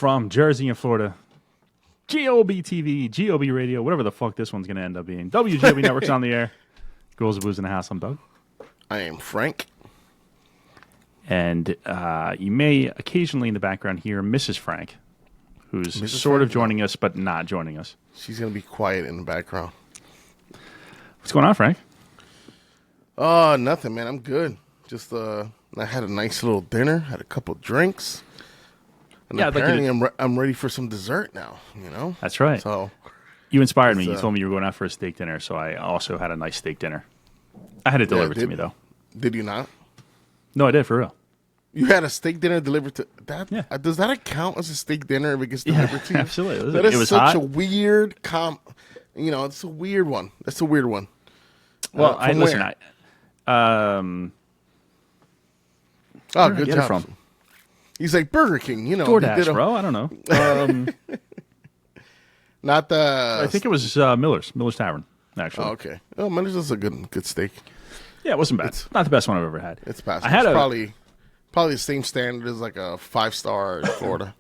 from Jersey and Florida, GoB-TV, GoB Radio, whatever the fuck this one's going to end up being. WGOB Network's on the air. Girls and Booze in the house. I'm Doug. I am Frank. And you may occasionally in the background hear Mrs. Frank, who's Mrs. sort of Frank? joining us, but not joining us. She's going to be quiet in the background. What's going on, Frank? Nothing, man. I'm good. Just, I had a nice little dinner, had a couple drinks. And Yeah, apparently I'm ready for some dessert now, you know? That's right. So You inspired me. You told me you were going out for a steak dinner, so I also had a nice steak dinner. I had it delivered to me, though. Did you not? No, I did, for real. You had a steak dinner delivered to that? Yeah. Does that count as a steak dinner if it gets delivered to you? Absolutely. That It is was such hot. a weird it's a weird one. That's a weird one. Well, From listen, where? Good get it job. from? He's like Burger King, you know. DoorDash, bro. I don't know. Not the. I think it was Miller's Tavern, actually. Oh, okay. Oh, Miller's is a good steak. Yeah, it wasn't bad. Not the best one I've ever had. It's passable. I had It's probably the same standard as like a 5-star in Florida.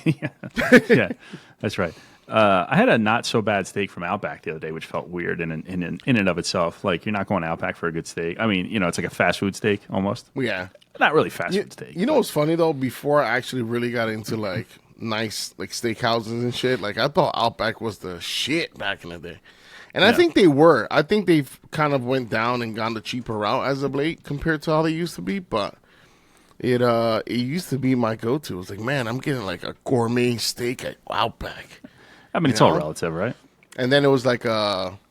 Yeah, that's right. I had a not so bad steak from Outback the other day, which felt weird in and of itself. Like, you're not going to Outback for a good steak. I mean, it's like a fast food steak almost. Yeah. Not really fast food steak. You know what's funny though? Before I actually really got into like nice like steakhouses and shit, like I thought Outback was the shit back in the day. And I think they were. I think they've kind of went down and gone the cheaper route as of late compared to how they used to be. But it used to be my go-to. It was like, man, I'm getting like a gourmet steak at Outback. I mean, it's all relative, right? And then it was like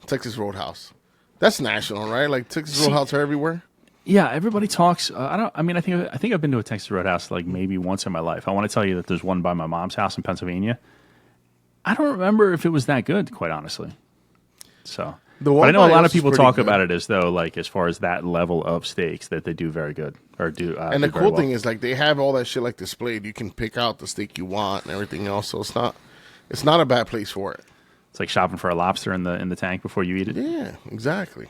Texas Roadhouse. That's national, right? Like Texas Roadhouse are everywhere. Yeah, everybody talks. I think I've been to a Texas Roadhouse like maybe once in my life. I want to tell you that there's one by my mom's house in Pennsylvania. I don't remember if it was that good, quite honestly. So, but I know a lot of people talk about it as though, like, as far as that level of steaks, that they do very good or do. And the cool thing is, like, they have all that shit like displayed. You can pick out the steak you want and everything else. So it's not a bad place for it. It's like shopping for a lobster in the tank before you eat it. Yeah, exactly.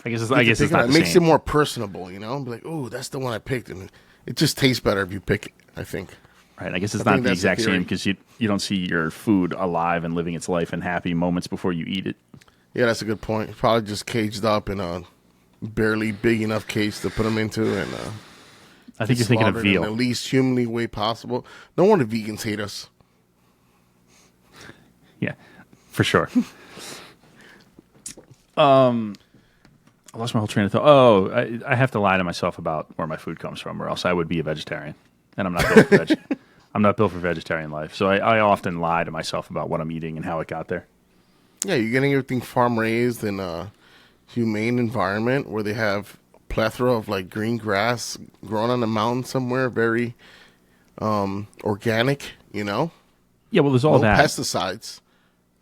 I guess it's not the same. It makes it more personable, you know. Be like, oh, that's the one I picked, and it just tastes better if you pick it. I think. Right. I guess it's not the exact same because you don't see your food alive and living its life in happy moments before you eat it. Yeah, that's a good point. It's probably just caged up in a barely big enough cage to put them into, and I think you're thinking of veal. In the least humanly way possible. No wonder vegans hate us. Yeah, for sure. I lost my whole train of thought. Oh, I have to lie to myself about where my food comes from, or else I would be a vegetarian, and I'm not built for I'm not built for vegetarian life. So I often lie to myself about what I'm eating and how it got there. Yeah, you're getting everything farm raised in a humane environment where they have a plethora of like green grass growing on a mountain somewhere, very organic. You know. Yeah, well, there's all that. Pesticides.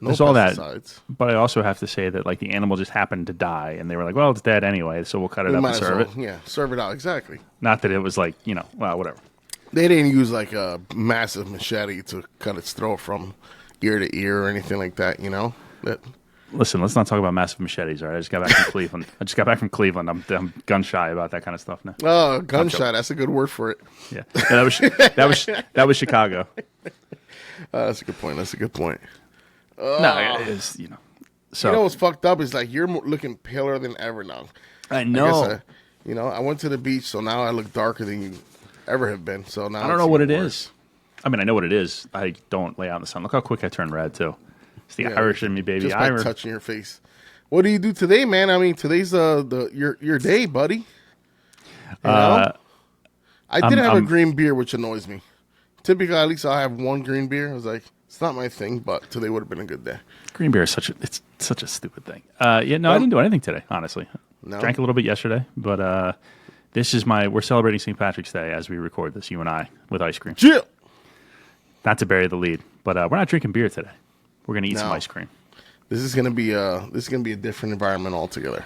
There's all that, but I also have to say that like the animal just happened to die, and they were like, "Well, it's dead anyway, so we'll cut it up and serve it." Yeah, serve it out exactly. Not that it was like well, whatever. They didn't use like a massive machete to cut its throat from ear to ear or anything like that. You know. Listen, let's not talk about massive machites. All right, I just got back from Cleveland. I'm gun shy about that kind of stuff now. Oh, gun shy. That's a good word for it. Yeah, that was Chicago. That's a good point. No, it's So you know what's fucked up is like you're looking paler than ever now. I know. I went to the beach, so now I look darker than you ever have been. So now I don't know what it is. I mean, I know what it is. I don't lay out in the sun. Look how quick I turn red too. It's the Irish in me, baby. Just by touching your face. What do you do today, man? I mean, today's your day, buddy. I did have a green beer, which annoys me. Typically, at least I have one green beer. I was like, it's not my thing, but today would have been a good day. Green beer is such a stupid thing. I didn't do anything today, honestly. No? Drank a little bit yesterday, but we're celebrating St. Patrick's Day as we record this, you and I, with ice cream. Chill. Not to bury the lead, but we're not drinking beer today. We're gonna eat some ice cream. This is gonna be a different environment altogether.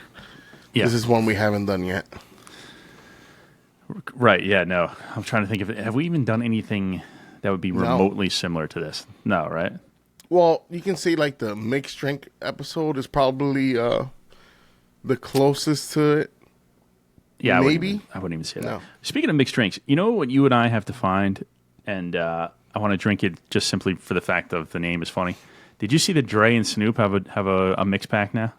Yeah. This is one we haven't done yet. Right, yeah, no. I'm trying to think have we even done anything that would be remotely similar to this? No, right? Well, you can say like the mixed drink episode is probably the closest to it. Yeah, maybe. I wouldn't even say that. No. Speaking of mixed drinks, you know what you and I have to find, and I want to drink it just simply for the fact of the name is funny. Did you see that Dre and Snoop have a mix pack now?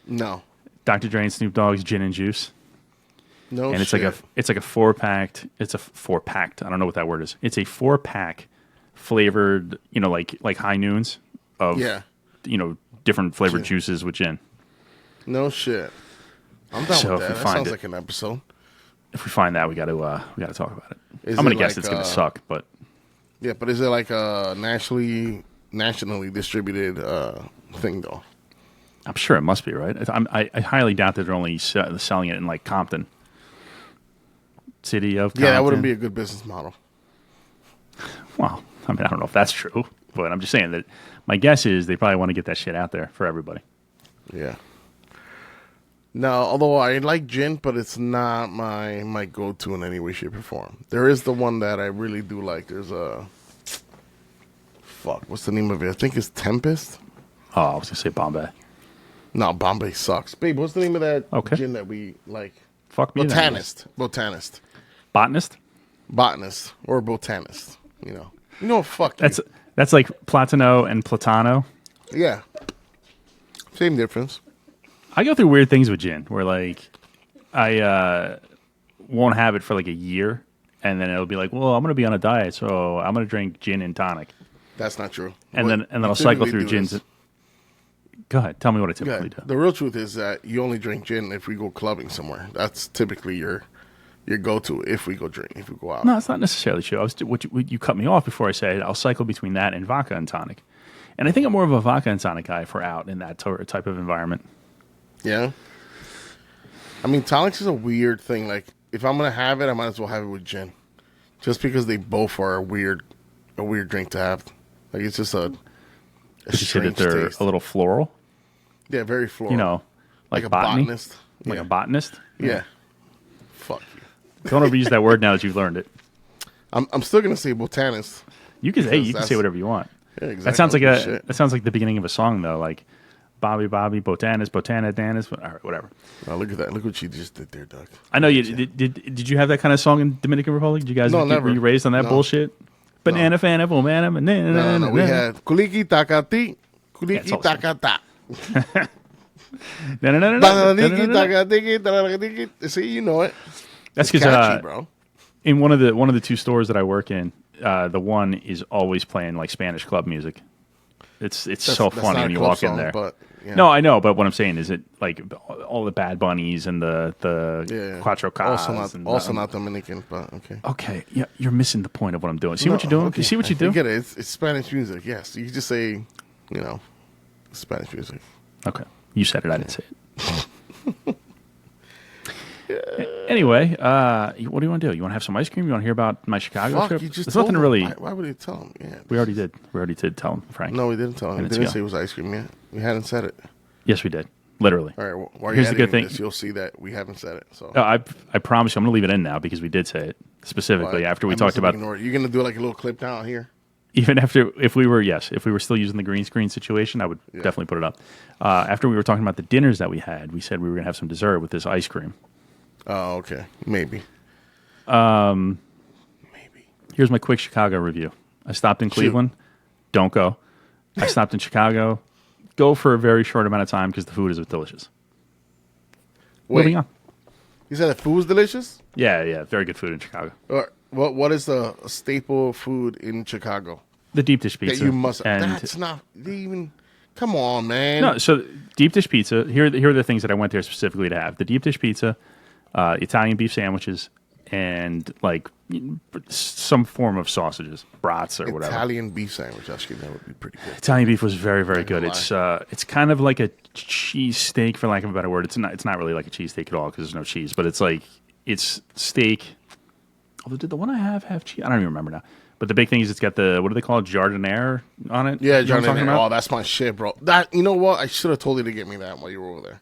No. Dr. Dre and Snoop Dogg's gin and juice. No, and it's shit. like a 4-packed. It's a 4-packed. I don't know what that word is. It's a 4-pack flavored, like high noons of different flavored juices with gin. No shit. I'm down with that. That sounds like an episode. If we find that, we got to talk about it. I'm gonna guess it's gonna suck, but yeah. But is it like a nationally distributed thing though? I'm sure it must be, right? I highly doubt that they're only selling it in like Compton, city of Compton. Yeah, that wouldn't be a good business model. Well, I mean, I don't know if that's true, but I'm just saying that my guess is they probably want to get that shit out there for everybody. Yeah. No, although I like gin, but it's not my go-to in any way, shape, or form. There is the one that I really do like. There's a... Fuck, what's the name of it? I think it's Tempest. Oh, I was going to say Bombay. No, Bombay sucks. Babe, what's the name of that gin that we like? Fuck me. Botanist. Botanist? Botanist. Or botanist. You know, fuck you. That's like Platano and Platano. Yeah. Same difference. I go through weird things with gin where like I won't have it for like a year and then it'll be like, well, I'm going to be on a diet, so I'm going to drink gin and tonic. That's not true. And then I'll cycle through gins. Go ahead. Tell me what I typically do. The real truth is that you only drink gin if we go clubbing somewhere. That's typically your go-to if we go out. No, it's not necessarily true. You cut me off before I said I'll cycle between that and vodka and tonic. And I think I'm more of a vodka and tonic guy if we're out in that type of environment. Yeah. I mean, tonics is a weird thing. Like, if I'm going to have it, I might as well have it with gin. Just because they both are a weird drink to have. Like, it's just a Did you say that they're taste. A little floral? Yeah, very floral. Like a botany? botanist. Like a botanist? Yeah. Fuck you. Don't overuse that word now that you've learned it. I'm still going to say botanist. You can say whatever you want. Yeah, exactly. That sounds like the beginning of a song, though. Like, Bobby, botanist, danis. All right, whatever. Oh, look at that. Look what you just did there, Doug. I know you did. You have that kind of song in Dominican Republic? Did you guys never. Were you raised on that bullshit? Banana fan, banana, banana. No. We had kuliki takati, kuliki takata. See, you know it. That's because bro. In one of the two stores that I work in, the one is always playing like Spanish club music. It's so funny when you walk in there. But, yeah. No, I know, but what I'm saying is it like all the Bad Bunnies and the Cuatro Cas. Also not Dominican, but okay. Okay, yeah, you're missing the point of what I'm doing. See what you're doing? Okay. You see what you do? I get it. It's Spanish music. Yes, you just say, Spanish music. Okay, you said it. I didn't say it. Anyway, what do you want to do? You want to have some ice cream? You want to hear about my Chicago trip? You just There's nothing really. Why would you tell him? Yeah, we already did. We already did tell him, Frank. No, we didn't tell him. We didn't say it was ice cream yet. We hadn't said it. Yes, we did. Literally. All right. Well, while here's the good thing. You'll see that we haven't said it. So I promise you, I'm going to leave it in now because we did say it specifically after we talked about. You're going to do like a little clip down here. Even after, if we were still using the green screen situation, I would definitely put it up. After we were talking about the dinners that we had, we said we were going to have some dessert with this ice cream. Oh, okay. Maybe. Here's my quick Chicago review. I stopped in Cleveland. Don't go. I stopped in Chicago. Go for a very short amount of time because the food is delicious. Moving on. You said the food was delicious? Yeah. Very good food in Chicago. What is the staple food in Chicago? The deep dish pizza. That you must. That's not even. Come on, man. No, so deep dish pizza. Here are the things that I went there specifically to have: the deep dish pizza, Italian beef sandwiches, and like some form of sausages, brats or whatever. Italian beef sandwich. Actually, that would be pretty good. Italian beef was very, very good. It's kind of like a cheese steak, for lack of a better word. It's not really like a cheese steak at all because there's no cheese, but it's steak. Although did the one I have cheese? I don't even remember now. But the big thing is it's got the, what do they call it, jardiniere on it? Yeah, jardiniere. Oh, that's my shit, bro. You know what? I should have told you to get me that while you were over there.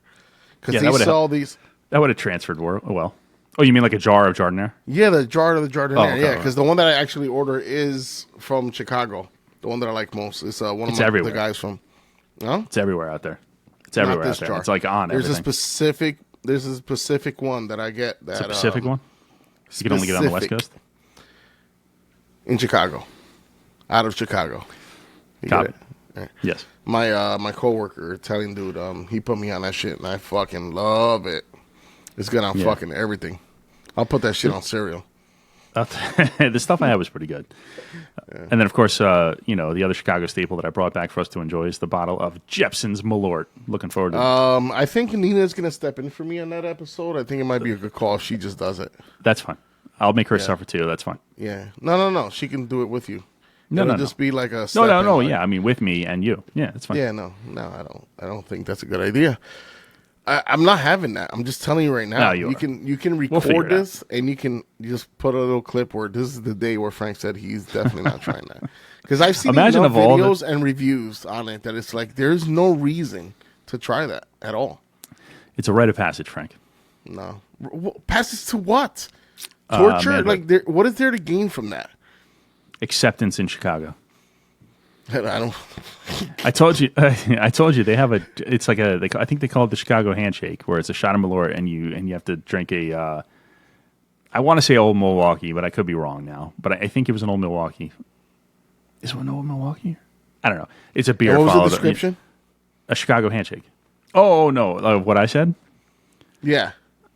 Because they sell these. That would have transferred well. Oh, you mean like a jar of jardiniere? Yeah, the jar of the jardiniere. Oh, okay, yeah, because the one that I actually order is from Chicago. The one that I like most. It's one of the guys from. No? It's everywhere out there. It's everywhere out there. Jar. It's like on everything. There's a specific one that I get. That, it's a Pacific one? You can only get on the West Coast? In Chicago. Out of Chicago. You Copy. get it? Yeah. Yes. My coworker, Italian dude, he put me on that shit, and I fucking love it. It's good on fucking everything. I'll put that shit on cereal. The stuff I had was pretty good. And then, of course, the other Chicago staple that I brought back for us to enjoy is the bottle of Jepson's Malort. Looking forward to it. I think Nina's going to step in for me on that episode. I think it might be a good call if she just does it. That's fine. I'll make her suffer too. That's fine. Yeah. No. She can do it with you. No. Just be like a No. Yeah, I mean, with me and you. Yeah, that's fine. Yeah, no, I don't think that's a good idea. I'm not having that. I'm just telling you right now. No, you can record this and you can just put a little clip where this is the day where Frank said he's definitely not trying that. Because I've seen enough videos and reviews on it that it's like there's no reason to try that at all. It's a rite of passage, Frank. No, passes to what? Torture? What is there to gain from that? Acceptance in Chicago. I don't. I told you. They have a. It's like a. I think they call it the Chicago handshake, where it's a shot of Malort and you have to drink a. I want to say Old Milwaukee, but I could be wrong now. But I think it was an Old Milwaukee. Is it an Old Milwaukee? I don't know. It's a beer. What was the description? A Chicago handshake. Oh no! What I said? Yeah.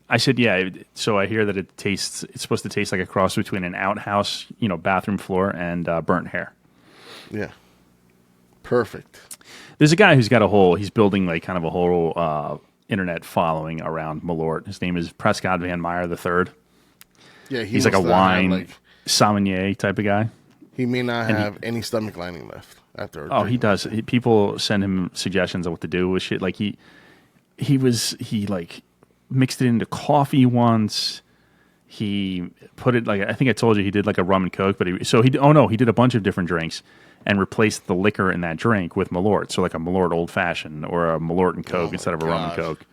I said, yeah. So I hear that it's supposed to taste like a cross between an outhouse, bathroom floor and burnt hair. Yeah. Perfect. There's a guy who's he's building like kind of a whole internet following around Malort. His name is Prescott Van Meyer III. Yeah, he's like a wine sommelier type of guy. He may not have any stomach lining left after. Oh, he does. People send him suggestions of what to do with shit. Like he mixed it into coffee once. He put it I think I told you he did like a rum and coke, but he did a bunch of different drinks and replaced the liquor in that drink with Malort. So like a Malort old fashioned or a Malort and coke instead of a rum and coke.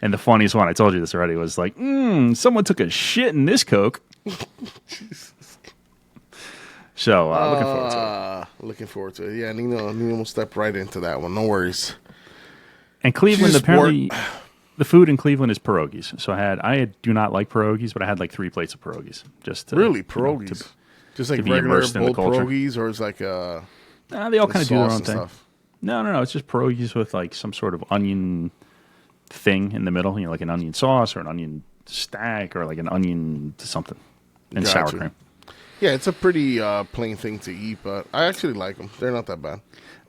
And the funniest one, I told you this already, was like, someone took a shit in this coke. So looking forward to it. Looking forward to it. Yeah, Nina will step right into that one. No worries. And Cleveland apparently. The food in Cleveland is pierogies. So I do not like pierogies, but I had like 3 plates of pierogies. Just to, really pierogies, just like regular bold pierogies, or it's like they all kind of do their own thing. Stuff. No. It's just pierogies with like some sort of onion thing in the middle. Like an onion sauce or an onion stack or like an onion something and sour cream. Yeah, it's a pretty plain thing to eat, but I actually like them. They're not that bad.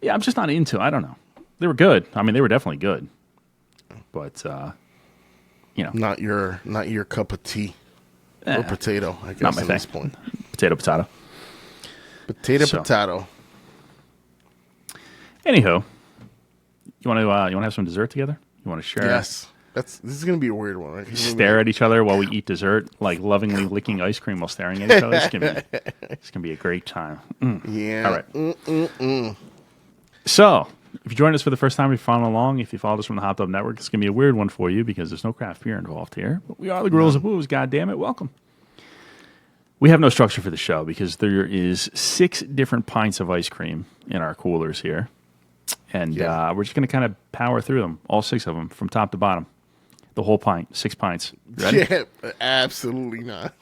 Yeah, I'm just not into. I don't know. They were good. I mean, they were definitely good. But not your cup of tea or potato. I guess not my at thing. This point, potato. Potato. Anywho, you want to have some dessert together? You want to share? Yes. This is gonna be a weird one, right? Stare at each other while we eat dessert, like lovingly licking ice cream while staring at each other. It's gonna be a great time. Yeah. All right. So, if you joined us for the first time, if you're following along, if you followed us from the Hopped Up Network, it's going to be a weird one for you because there's no craft beer involved here. But we are the Gorillas of Booze. God damn it. Welcome. We have no structure for the show because there is 6 different pints of ice cream in our coolers here. And we're just going to kind of power through them, all 6 of them, from top to bottom. The whole pint, 6 pints. Ready? Yeah, absolutely not.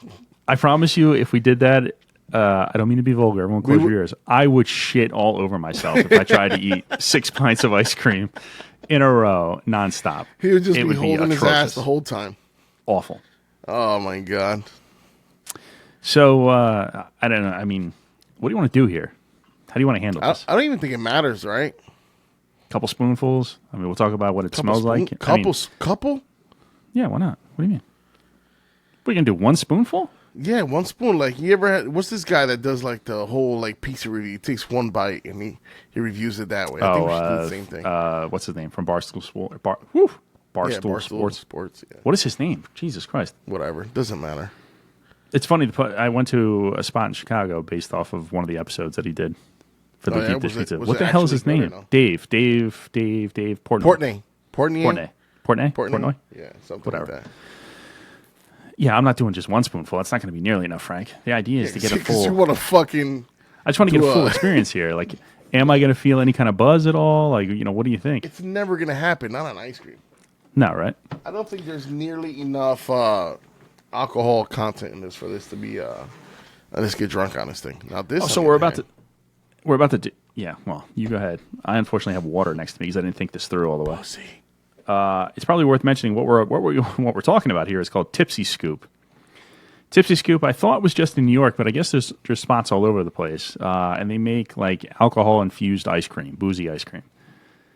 I promise you, if we did that, I don't mean to be vulgar. Everyone close your ears. I would shit all over myself if I tried to eat 6 pints of ice cream in a row, nonstop. He would just be holding his ass the whole time. Awful. Oh, my God. So, I don't know. I mean, what do you want to do here? How do you want to handle this? I don't even think it matters, right? Couple spoonfuls? I mean, we'll talk about what it smells like. Couple? Yeah, why not? What do you mean? What, are you going to do 1 spoonful? Yeah, 1 spoon. Like, you ever had, what's this guy that does like the whole like pizza review? He takes 1 bite and he reviews it that way. I think we should do the same thing. What's his name from Barstool Sports? Barstool Sports. Yeah. What is his name? Jesus Christ. Whatever. Doesn't matter. It's funny. I went to a spot in Chicago based off of one of the episodes that he did for the Deep Dish Pizza. What the hell is his name? Dave Portnoy. Portnoy? Yeah, something like that. Yeah, I'm not doing just 1 spoonful. That's not going to be nearly enough, Frank. The idea is to get a full. You want to fucking. I just want to get a full experience here. Like, am I going to feel any kind of buzz at all? Like, what do you think? It's never going to happen. Not on ice cream. No, right? I don't think there's nearly enough alcohol content in this for this to be. Let's get drunk on this thing. Now this. So we're about to. We're about to do. Yeah, well, you go ahead. I unfortunately have water next to me because I didn't think this through all the way. Boozy. It's probably worth mentioning what we're talking about here is called Tipsy Scoop. Tipsy Scoop, I thought was just in New York, but I guess there's spots all over the place, and they make like alcohol infused ice cream, boozy ice cream.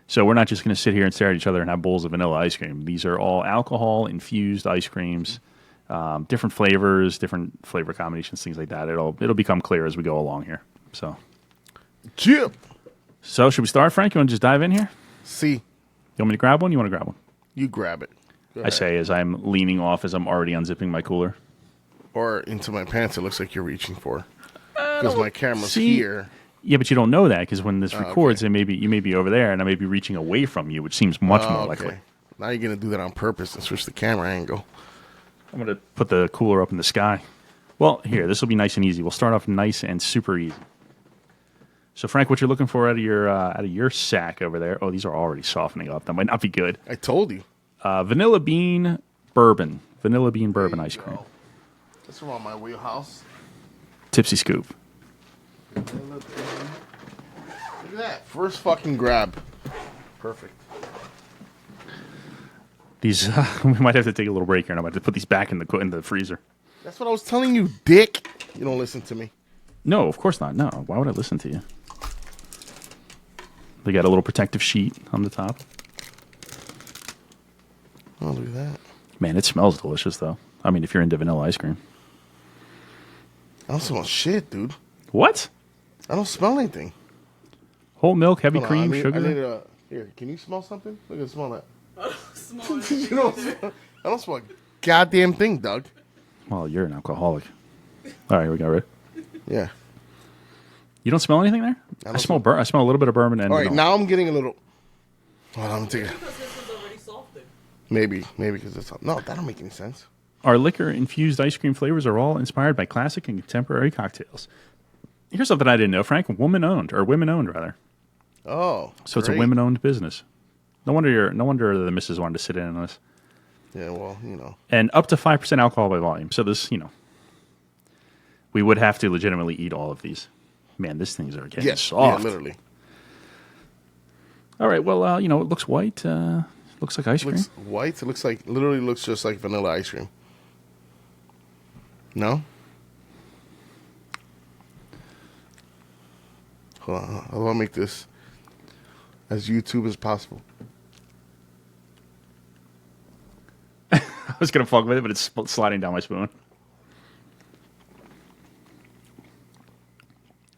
So we're not just going to sit here and stare at each other and have bowls of vanilla ice cream. These are all alcohol infused ice creams, different flavors, different flavor combinations, things like that. It'll become clear as we go along here. So, Chip. So should we start, Frank? You want to just dive in here? See, You want me to grab one? You want to grab one? you grab it. Go I ahead. say as I'm leaning off as I'm already unzipping my cooler. Or into my pants. It looks like you're reaching for. Because my camera's See? here. Yeah, but you don't know that because when this records, you may be over there, and I may be reaching away from you, which seems much more likely. Now you're gonna do that on purpose and switch the camera angle. I'm going to put the cooler up in the sky. Well, here, this will be nice and easy. We'll start off nice and super easy. So, Frank, what you're looking for out of your sack over there? Oh, these are already softening up. That might not be good. I told you. Vanilla bean bourbon ice cream. That's around my wheelhouse. Tipsy Scoop. Look at that. First fucking grab. Perfect. These we might have to take a little break here, and I might have to put these back in the freezer. That's what I was telling you, dick. You don't listen to me. No, of course not. No, why would I listen to you? They got a little protective sheet on the top. Oh, look at that. Man, it smells delicious, though. I mean, if you're into vanilla ice cream. I don't smell shit, dude. What? I don't smell anything. Whole milk, heavy Hold on, cream, I sugar. need here, can you smell something? Look at smell that. Small. You don't smell, I don't smell a goddamn thing, Doug. Well, you're an alcoholic. All right, here we go, right? Yeah. You don't smell anything there? I smell I smell a little bit of bourbon and All right, vanilla. now I'm getting a little. Hold on, I'm taking. Because this is already softened. Maybe because it's no. That don't make any sense. Our liquor-infused ice cream flavors are all inspired by classic and contemporary cocktails. Here's something I didn't know, Frank. Women-owned, rather. Oh, So it's a great. women-owned business. No wonder the missus wanted to sit in on this. Yeah, well, you know. And up to 5% alcohol by volume. So this, we would have to legitimately eat all of these. Man, these things are getting soft. Yeah, literally. All right, well, it looks white. Looks like ice cream. Looks white. It literally looks just like vanilla ice cream. No? Hold on. I want to make this as YouTube as possible. I was going to fuck with it, but it's sliding down my spoon.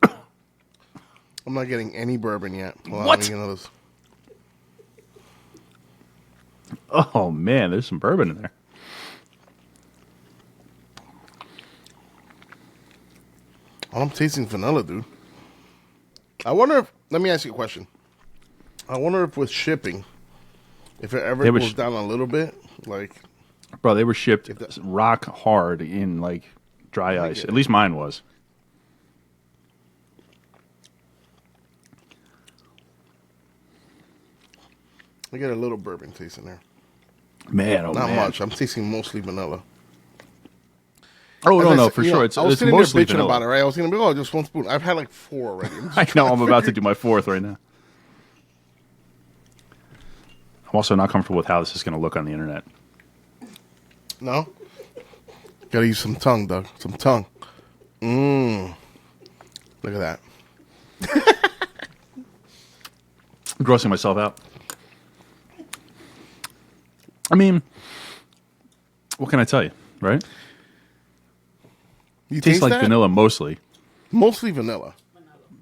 I'm not getting any bourbon yet. Hold on, What? let me get another- Oh, man, there's some bourbon in there. Oh, I'm tasting vanilla, dude. I wonder if. Let me ask you a question. I wonder if with shipping, if it ever They would goes down a little bit, like. Bro, they were shipped that- rock hard in, like, dry ice. get At least mine was. I get a little bourbon taste in there. Man, oh, Not man. much. I'm tasting mostly vanilla. Oh, As no, I no, said, for you sure. know, It's I was sitting mostly there bitching vanilla. about it, right? I was going to be, oh, just one spoon. I've had like 4 already. I know, I'm about to do my 4th right now. I'm also not comfortable with how this is going to look on the internet. No? Gotta use some tongue, Doug. Some tongue. Mmm. Look at that. I'm grossing myself out. I mean, what can I tell you, right? You It tastes taste like that? vanilla mostly, Mostly vanilla.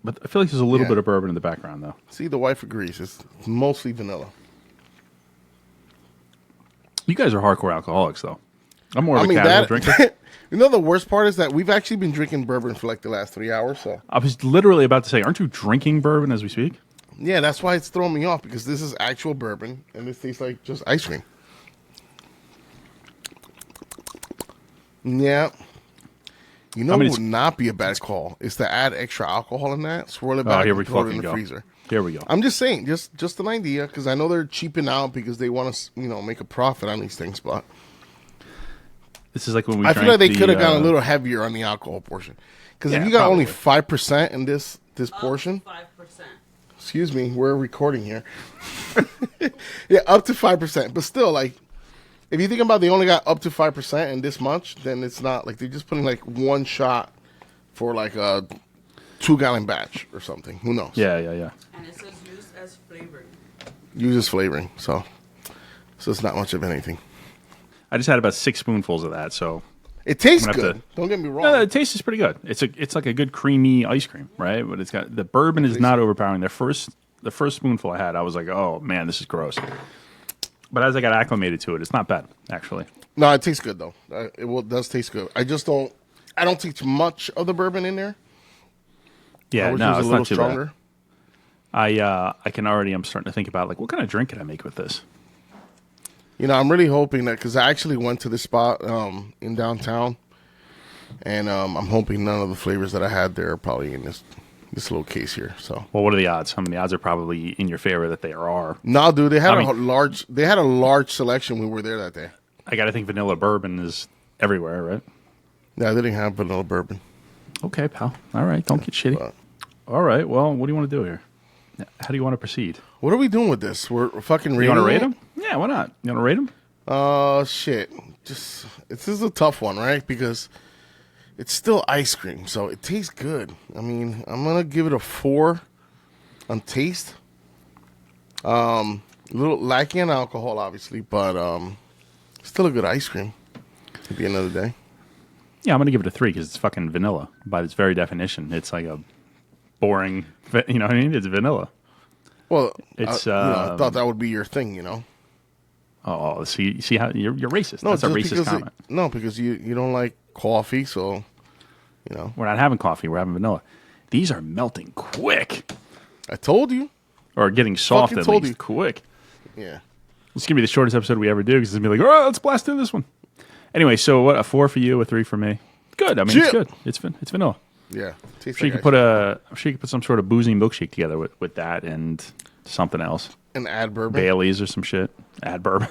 but I feel like there's a little Yeah. bit of bourbon in the background, though. See, the wife agrees. It's mostly vanilla. You guys are hardcore alcoholics, though. I'm more of I a mean, casual that. drinker. You know, the worst part is that we've actually been drinking bourbon for like the last 3 hours. So, I was literally about to say, aren't you drinking bourbon as we speak? yeah, that's why it's throwing me off because this is actual bourbon and this tastes like just ice cream. Yeah. You know I mean, what would not be a bad call is to add extra alcohol in that, swirl it Oh, back, here we and throw it in fucking the go. freezer. Here we go. I'm just saying, just an idea, because I know they're cheaping out because they want to, make a profit on these things. But This is like when we I drank feel like they the, could have gone a little heavier on the alcohol portion. Because Yeah, if you got only probably. 5% in this this portion. 5%. Excuse me, we're recording here. Yeah, up to 5%. But still, like, if you think about they only got up to 5% and this much, then it's not like they're just putting like one shot for like a 2-gallon batch or something. Who knows? Yeah. And it says used as flavoring. Uses flavoring, so it's not much of anything. I just had about 6 spoonfuls of that, so It tastes I'm gonna have good. Don't get me wrong. no, the taste is pretty good. It's like a good creamy ice cream, right? But it's got the bourbon is not overpowering. The first spoonful I had, I was like, oh man, this is gross. But as I got acclimated to it, it's not bad actually. No, it tastes good though. Does taste good. I don't taste much of the bourbon in there. Yeah, I wish no, it was it's a not little too stronger. bad. I'm starting to think about like what kind of drink can I make with this? You know, I'm really hoping that because I actually went to this spot in downtown, and I'm hoping none of the flavors that I had there are probably in this little case here. So, Well, what are the odds? I mean, the odds are probably in your favor that they are. no, dude, they had I a mean- large selection when we were there that day. I got to think vanilla bourbon is everywhere, right? Yeah, they didn't have vanilla bourbon. Okay, pal. All right, don't get shitty. But All right, well, what do you want to do here? How do you want to proceed? what are we doing with this? We're fucking You rating want to rate it? them? Yeah, why not? You want to rate them? Shit. This is a tough one, right? Because it's still ice cream, so it tastes good. I mean, I'm gonna give it a 4 on taste. A little lacking in alcohol, obviously, but still a good ice cream. At the end of the day, Yeah, I'm going to give it a 3 because it's fucking vanilla by its very definition. It's like a boring, you know what I mean? It's vanilla. well, It's, I thought that would be your thing, you know. Oh, see how you're racist. No, That's a just racist because comment. because you don't like coffee, so you know. We're not having coffee. We're having vanilla. These are melting quick, I told you. or getting soft Fucking at told least you. quick. Yeah. This is gonna be the shortest episode we ever do because it's gonna be like, oh, let's blast through this one. Anyway, so what? A 4 for you, a 3 for me. Good. I mean, it's Chip. good. It's vanilla. Yeah. Tastes Sure, you like could ice put I'm sure you could put some sort of boozy milkshake together with that and something else, cream. And add bourbon. Bailey's or some shit. Add bourbon.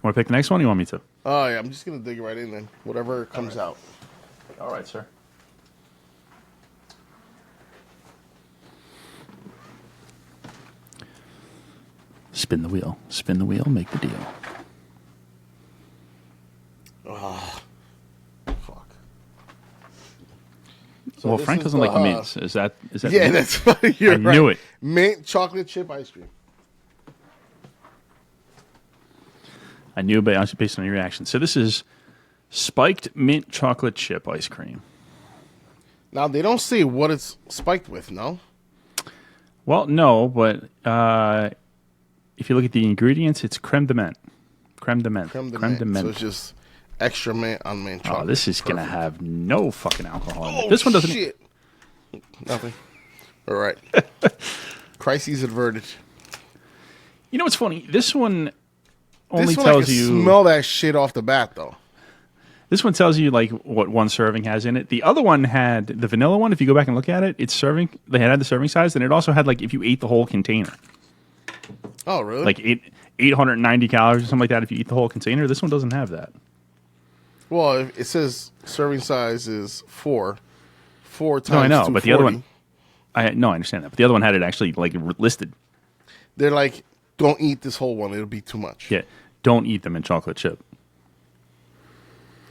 Want to pick the next one? Or you want me to? Oh yeah, I'm just gonna dig right in then. Whatever comes out. All right, sir. Spin the wheel. Spin the wheel. Make the deal. Fuck. Well, this Frank is doesn't the, like mints. Is that? Yeah, mint? that's funny. You're I knew it. Mint chocolate chip ice cream. I knew based on your reaction. So this is spiked mint chocolate chip ice cream. Now they don't say what it's spiked with. No. Well, no, but if you look at the ingredients, it's creme de menthe. Creme de menthe. Creme de Creme de menthe. So menthe. it's just extra mint on mint chocolate. Oh, this is going to Perfect. have no fucking alcohol in it. Oh, This one doesn't. Shit. Nothing. All right. Crises averted. You know what's funny? This one only This one I tells can you. smell that shit off the bat though. This one tells you like what one serving has in it. The other one had the vanilla one. If you go back and look at it, it's serving. They had the serving size, and it also had like if you ate the whole container, Oh really? like 890 calories or something like that. If you eat the whole container, this one doesn't have that. Well, it says serving size is 4 times. No, I know, but the other 240. one, I understand that, but the other one had it actually like listed. They're like, don't eat this whole one; it'll be too much. Yeah, don't eat them in chocolate chip.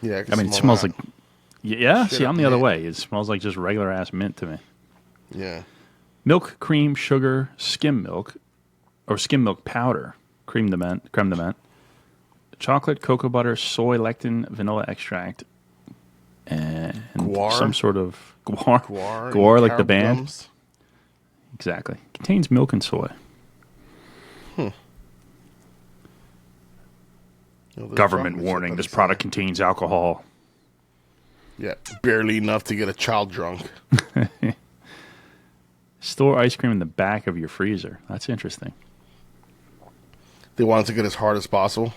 Yeah. I mean, it smells that. like. Yeah, Straight see, up I'm the other mint. way. It smells like just regular ass mint to me. Yeah. Milk, cream, sugar, skim milk, or skim milk powder, creme de menthe, chocolate, cocoa butter, soy lectin, vanilla extract, and Guar. some sort of guar, and like the carob band. gums. Exactly. Contains milk and soy. Oh, there's Government chocolate warning: chip this on the product side. contains alcohol. Yeah, barely enough to get a child drunk. Store ice cream in the back of your freezer. That's interesting. They want it to get as hard as possible.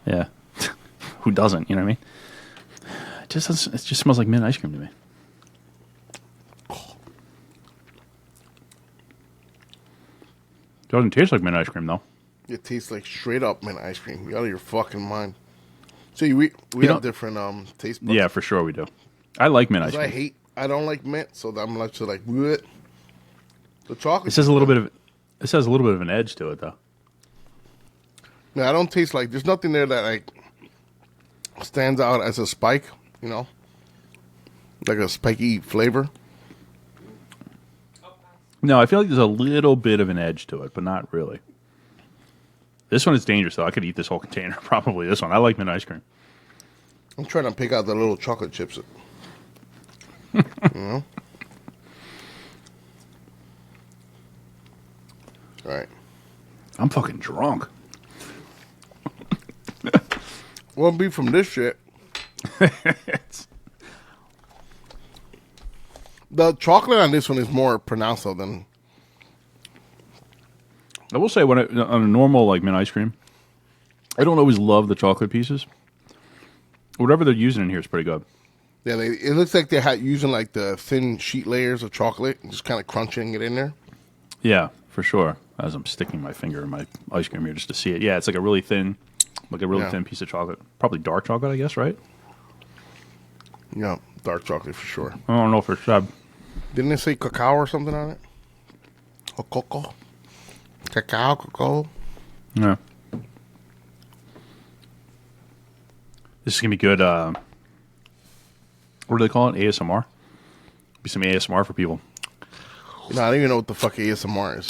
Yeah. Who doesn't? You know what I mean? It just smells like mint ice cream to me. Doesn't taste like mint ice cream though. It tastes like straight up mint ice cream. You out of your fucking mind. So we You have know- different taste buds. Yeah, for sure we do. I like mint ice 'Cause cream. I don't like mint, so I'm like to like bleh. The chocolate. It says a little bit of an edge to it though. Yeah, I don't taste like. There's nothing there that like stands out as a spike. You know, like a spiky flavor. No, I feel like there's a little bit of an edge to it, but not really. This one is dangerous though. I could eat this whole container. Probably this one. I like mint ice cream. I'm trying to pick out the little chocolate chips. You know. All right. I'm fucking drunk. Won't be from this shit. The chocolate on this one is more pronounced though than. I will say on a normal like mint ice cream, I don't always love the chocolate pieces. Whatever they're using in here is pretty good. Yeah, it looks like they're using like the thin sheet layers of chocolate, and just kind of crunching it in there. Yeah, for sure. As I'm sticking my finger in my ice cream here just to see it. Yeah, it's like a really thin piece of chocolate. Probably dark chocolate, I guess, right? Yeah, dark chocolate for sure. I don't know if it's Didn't it say cacao or something on it? Or cocoa? Cacao. yeah. This is gonna be good. What do they call it? ASMR. Be some ASMR for people. No, I don't even know what the fuck ASMR is.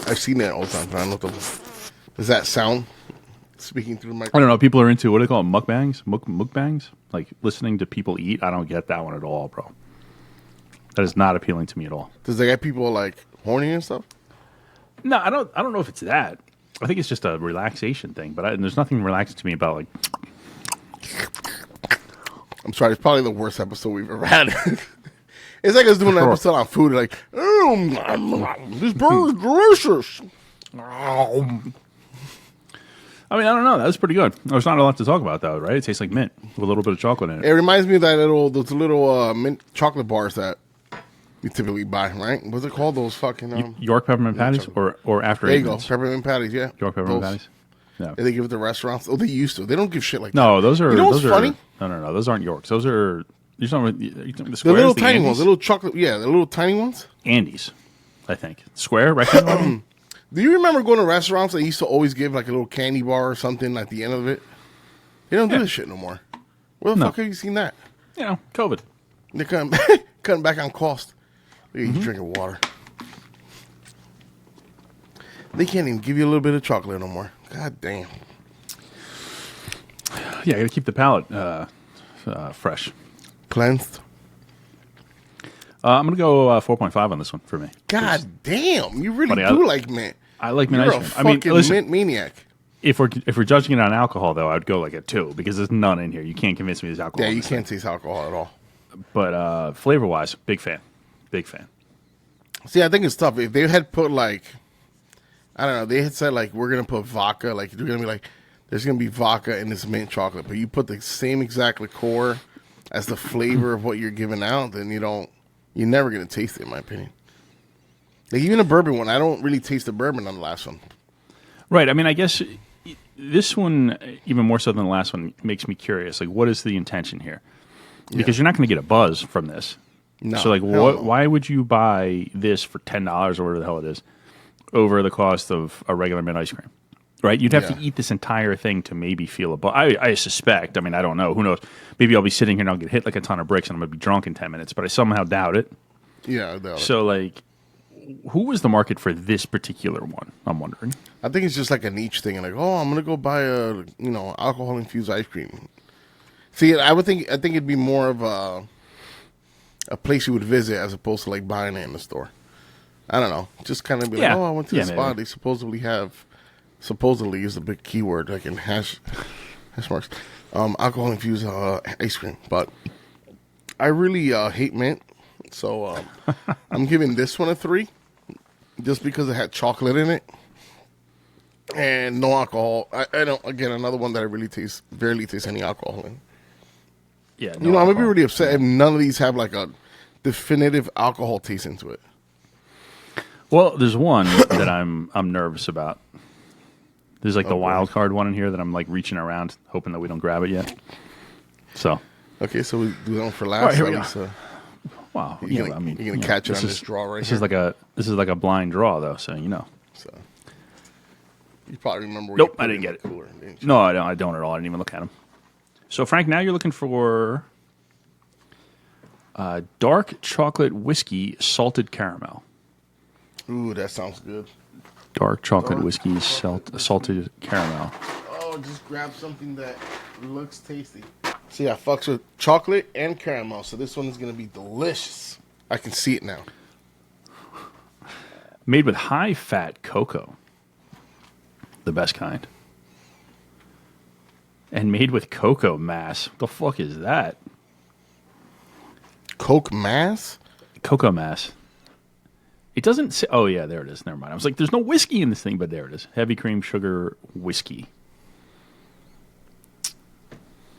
I've seen that all the time, but I don't know what the... Is that sound? Speaking through the I microphone? don't know. People are into what do they call it? Mukbangs. Mukbangs. Like listening to people eat. I don't get that one at all, bro. That is not appealing to me at all. Does they get people like horny and stuff? No, I don't know if it's that. I think it's just a relaxation thing. But there's nothing relaxing to me about like. I'm sorry, it's probably the worst episode we've ever had. It's like us doing an episode on food, like, this burger's delicious. I mean, I don't know. That was pretty good. There's not a lot to talk about, though, right? It tastes like mint with a little bit of chocolate in It it. reminds me of those little mint chocolate bars that you typically buy, right? What's it called? Those fucking York peppermint patties or after there you go, Eggman's? peppermint patties, yeah. York peppermint Those. patties. Yeah. They give it to restaurants. Oh, they used to. They don't give shit like that. No, those are. You know what's those funny? Are, no. Those aren't Yorks. Those are. You're talking about the squares, The little tiny Andes? ones, the little chocolate, yeah, the little tiny ones. Andes, I think. Square, rectangle. Do you remember going to restaurants that used to always give like a little candy bar or something at the end of it? They don't do this shit no more. Where the fuck have you seen that? You know, COVID. They're cutting back on cost. Look at you drinking water. They can't even give you a little bit of chocolate no more. God damn. Yeah, I got to keep the palate fresh. Cleansed. I'm gonna go 4.5 on this one for me. God damn. You really Buddy, do like mint. I like mint You're ice a cream. I mean, fucking listen, mint maniac. if we're judging it on alcohol, though, I'd go like a 2 because there's none in here. You can't convince me there's alcohol. Yeah, in you this can't taste alcohol at all. thing. But flavor wise, big fan. See, I think it's tough. If they had put like, I don't know, they had said like, we're going to put vodka, like, they're going to be like, there's going to be vodka in this mint chocolate, but you put the same exact liqueur as the flavor of what you're giving out, then you're never going to taste it, in my opinion. Like, even a bourbon one, I don't really taste the bourbon on the last one. Right. I mean, I guess this one, even more so than the last one, makes me curious. Like, what is the intention here? Because you're not going to get a buzz from this. No. So, like, hell no. why would you buy this for $10 or whatever the hell it is over the cost of a regular mint ice cream? Right? You'd have to eat this entire thing to maybe feel a buzz. I suspect. I mean, I don't know. Who knows? Maybe I'll be sitting here and I'll get hit like a ton of bricks and I'm going to be drunk in 10 minutes, but I somehow doubt it. Yeah, I doubt it. So, like, who was the market for this particular one? I'm wondering. I think it's just like a niche thing. Like, oh, I'm gonna go buy a alcohol infused ice cream. See, I think it'd be more of a place you would visit as opposed to like buying it in the store. I don't know. Just kind of be like, oh, I went to the spot. Maybe. They supposedly is a big keyword like in hash marks. Alcohol infused ice cream, but I really hate mint, so I'm giving this one a 3. Just because it had chocolate in it and no alcohol. I don't. Again, another one that I barely taste any alcohol in. Yeah, I'm gonna be really upset if none of these have like a definitive alcohol taste into it. Well, there's one that I'm nervous about. There's like the wild card one in here that I'm like reaching around, hoping that we don't grab it yet. So. Okay, so we do that for last. All right, here we go. Wow, you're gonna catch it on this draw right here. This is like a blind draw though, so you know. So you probably remember. Nope, I didn't get it. Cooler, didn't you? No, I don't at all. I didn't even look at them. So Frank, now you're looking for dark chocolate whiskey salted caramel. Ooh, that sounds good. Dark chocolate whiskey salted caramel. Oh, just grab something that looks tasty. See, I fucks with chocolate and caramel, so this one is going to be delicious. I can see it now. Made with high-fat cocoa. The best kind. And made with cocoa mass. What the fuck is that? Coke mass? Cocoa mass. It doesn't say... Oh, yeah, there it is. Never mind. I was like, there's no whiskey in this thing, but there it is. Heavy cream sugar whiskey.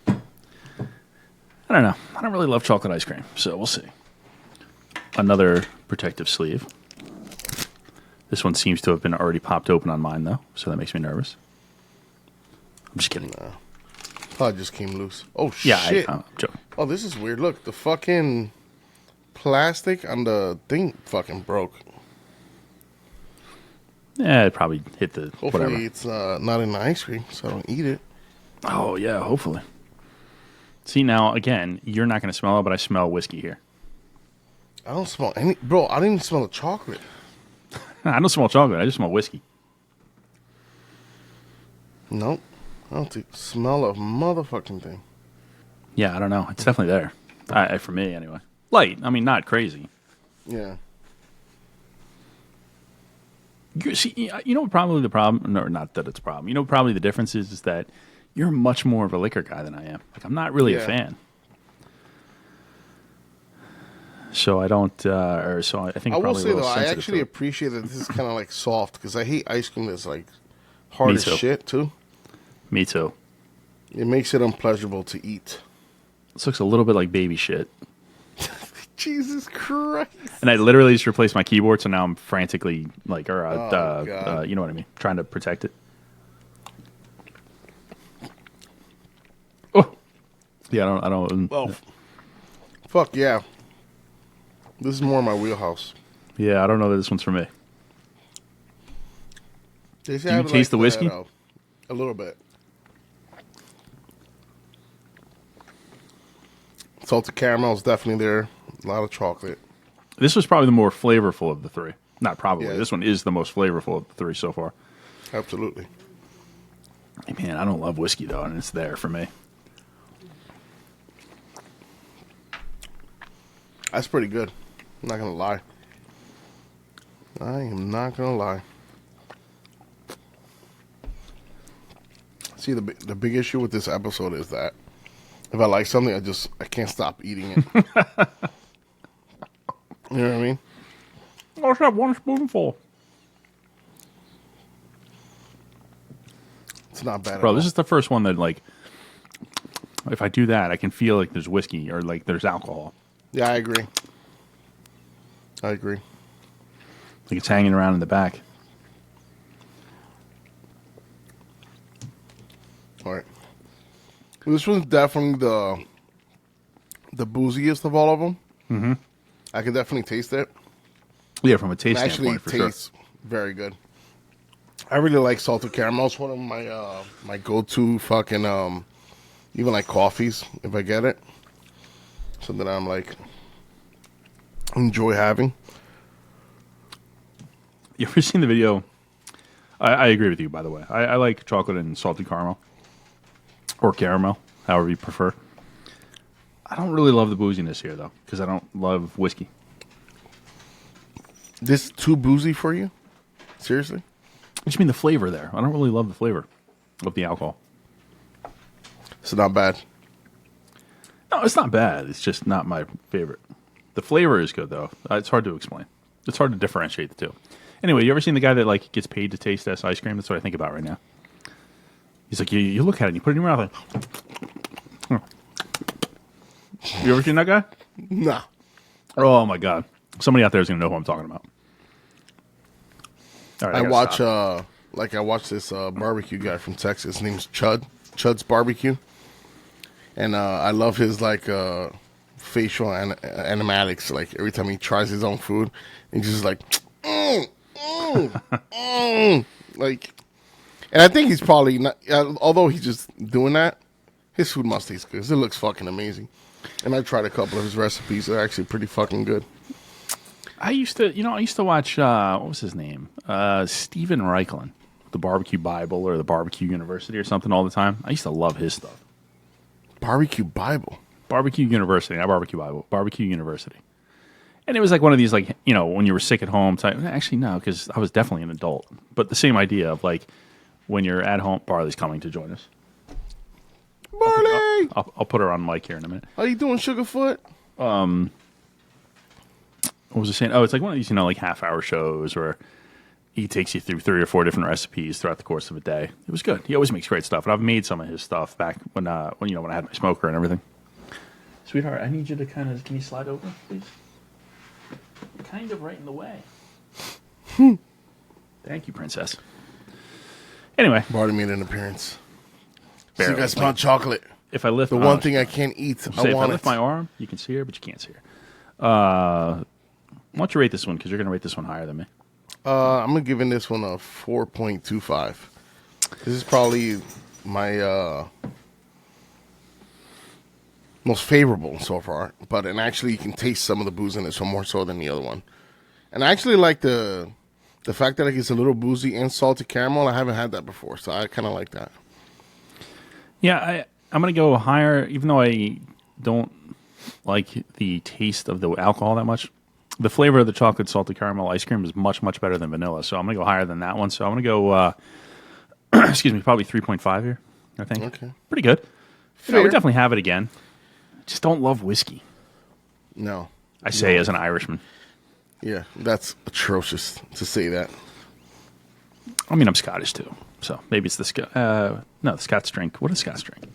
I don't know. I don't really love chocolate ice cream, so we'll see. Another protective sleeve. This one seems to have been already popped open on mine, though, so that makes me nervous. I'm just kidding. Probably just came loose. Oh, yeah, shit. I'm joking. Oh, this is weird. Look, the fucking plastic on the thing fucking broke. Yeah, it probably hit the Hopefully whatever. It's not in the ice cream, so I don't eat it. Oh, yeah, hopefully. See, now, again, you're not going to smell it, but I smell whiskey here. I don't smell any... Bro, I didn't even smell the chocolate. I don't smell chocolate. I just smell whiskey. Nope. I don't smell a motherfucking thing. Yeah, I don't know. It's definitely there. For me, anyway. Light. I mean, not crazy. Yeah. See, you know what probably the problem... No, not that it's a problem. You know what probably the difference is that you're much more of a liquor guy than I am. Like, I'm not really a fan. So I don't... so I think I will probably say, though, I sensitive actually to it. appreciate that this is kind of, like, soft, because I hate ice cream that's, like, hard as shit, too. Me too. It makes it unpleasurable to eat. This looks a little bit like baby shit. Jesus Christ. And I literally just replaced my keyboard, so now I'm frantically, like, you know what I mean, trying to protect it. Oh, yeah, I don't. Well, fuck yeah. This is more my wheelhouse. Yeah, I don't know that this one's for me. Do you taste the whiskey? A little bit. Salted caramel is definitely there. A lot of chocolate. This was probably the more flavorful of the three. Not probably. Yeah. This one is the most flavorful of the three so far. Absolutely. Man, I don't love whiskey, though, and it's there for me. That's pretty good. I'm not going to lie. I am not going to lie. See, the big issue with this episode is that if I like something, I can't stop eating it. You know what I mean? I'll just have one spoonful. It's not bad Bro, at this all. is the first one that, like, if I do that, I can feel like there's whiskey or, like, there's alcohol. Yeah, I agree. Like it's hanging around in the back. All right. This one's definitely the booziest of all of them. Mm-hmm. I can definitely taste it. Yeah, from a taste It actually standpoint, for sure. tastes very good. I really like salted caramel. It's one of my my go-to fucking even like coffees if I get it. Something I'm like enjoy having. You ever seen the video? I agree with you, by the way. I like chocolate and salted caramel. Or caramel, however you prefer. I don't really love the booziness here, though, because I don't love whiskey. This too boozy for you? Seriously? I just mean the flavor there. I don't really love the flavor of the alcohol. It's not bad. No, it's not bad. It's just not my favorite. The flavor is good, though. It's hard to explain. It's hard to differentiate the two. Anyway, you ever seen the guy that like gets paid to taste this ice cream? That's what I think about right now. He's like, you look at it and you put it in your mouth. Like, You ever seen that guy? Nah. Oh, my God. Somebody out there is going to know who I'm talking about. All right, I gotta watch stop. like I watched this barbecue guy from Texas. His name's Chud's Barbecue, and I love his like facial animatics. Like every time he tries his own food, he's just like, like. And I think he's probably not. Although he's just doing that, his food must taste good. 'Cause it looks fucking amazing. And I tried a couple of his recipes. They're actually pretty fucking good. I used to watch, what was his name? Steven Reichlin, the Barbecue Bible or the Barbecue University or something all the time. I used to love his stuff. Barbecue Bible? Barbecue University, not Barbecue Bible. Barbecue University. And it was like one of these, like, you know, when you were sick at home type. Actually, no, because I was definitely an adult. But the same idea of, like, when you're at home. Barley's coming to join us. Barley! I'll put her on mic here in a minute. How you doing, Sugarfoot? What was I saying? Oh, it's like one of these, you know, like half-hour shows where he takes you through 3 or 4 different recipes throughout the course of a day. It was good. He always makes great stuff, and I've made some of his stuff back when I had my smoker and everything. Sweetheart, I need you to can you slide over, please? You're kind of right in the way. Thank you, princess. Anyway, Barley made an appearance. barely. So you guys smell chocolate. If I lift The one thing I can't eat, if I I want lift it. my arm, you can see her, but you can't see her. Why don't you rate this one? Because you're going to rate this one higher than me. I'm gonna giving this one a 4.25. This is probably my most favorable so far. And actually, you can taste some of the booze in this one more so than the other one. And I actually like the fact that it's a little boozy and salted caramel. I haven't had that before, so I kind of like that. Yeah, I'm going to go higher, even though I don't like the taste of the alcohol that much. The flavor of the chocolate salted caramel ice cream is much, much better than vanilla, so I'm going to go higher than that one. So I'm going to go, excuse me, probably 3.5 here, I think. Okay. Pretty good. You know, Fair. we definitely have it again. Just don't love whiskey. No. I say as an Irishman. Yeah, that's atrocious to say that. I mean, I'm Scottish too, so maybe it's the the Scots drink. What is Scots drink?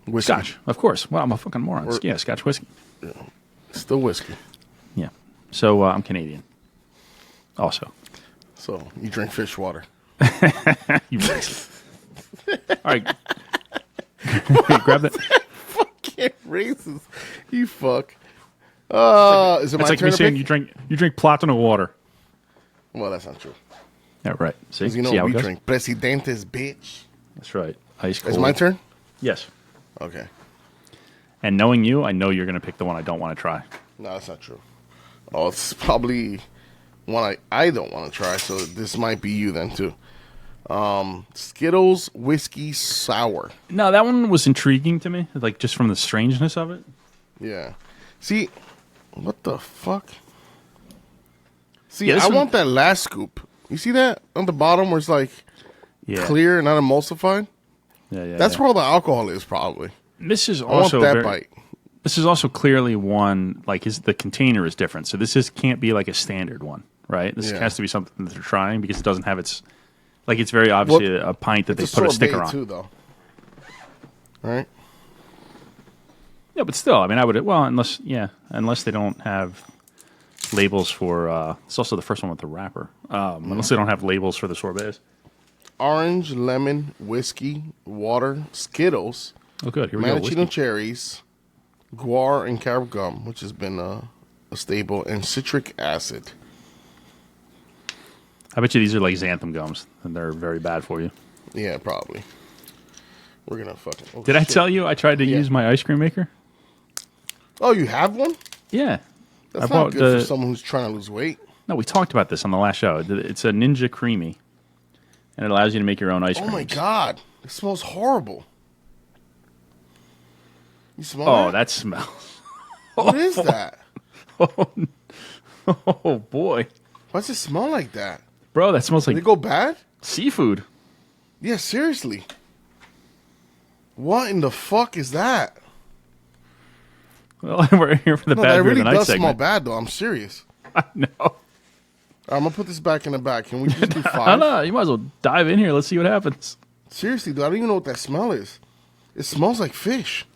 Whiskey. Scotch, of course. Well, I'm a fucking moron. Yeah, Scotch whiskey. Still whiskey. Yeah. So I'm Canadian. Also. So you drink fish water. You racist. All right. Grab that. Fucking racist. You fuck. Is it It's my like turn me to saying pick? you drink Platinum water. Well, that's not true. Yeah, right. See, Because you know See how we it goes? drink Presidentes, bitch. That's right. Ice cold. Is it my turn? Yes. Okay. And knowing you, I know you're going to pick the one I don't want to try. No, that's not true. Oh, it's probably one I don't want to try, so this might be you then, too. Skittles Whiskey Sour. No, that one was intriguing to me, like just from the strangeness of it. Yeah. See, what the fuck? See, Yeah, this I one- want that last scoop. You see that on the bottom where it's like Yeah. clear and not emulsified? Yeah. That's where all the alcohol is, probably. This is I want also that very, bite. This is also clearly one like the container is different, so this can't be like a standard one, right? This Yeah. has to be something that they're trying because it doesn't have its it's very obviously a pint that they It's put a sorbet sticker on. too, though. Right? Yeah, but still, I mean, unless they don't have labels for. It's also the first one with the wrapper. Unless they don't have labels for the sorbets. Orange, lemon, whiskey, water, Skittles, Oh, good. Here we go. maraschino Whiskey. cherries, guar and carob gum, which has been a staple, and citric acid. I bet you these are like xanthan gums, and they're very bad for you. Yeah, probably. We're gonna fucking. Oh, Did I shit. tell you I tried to Yeah. use my ice cream maker? Oh, you have one? Yeah. That's I not bought good for someone who's trying to lose weight. No, we talked about this on the last show. It's a Ninja Creamy, and it allows you to make your own ice Oh cream. my god, it smells horrible. You smell Oh, that? that smells. What is that? Oh boy, Why does it smell like that? bro, that smells Did like it go bad? seafood. Yeah, seriously. What in the fuck is that? Well, we're here for the No, bad that beer really of the night does smell segment. bad, though. I'm serious. I know. I'm gonna put this back in the back. Can we just do I 5? know. You might as well dive in here. Let's see what happens. Seriously, dude, I don't even know what that smell is. It smells like fish.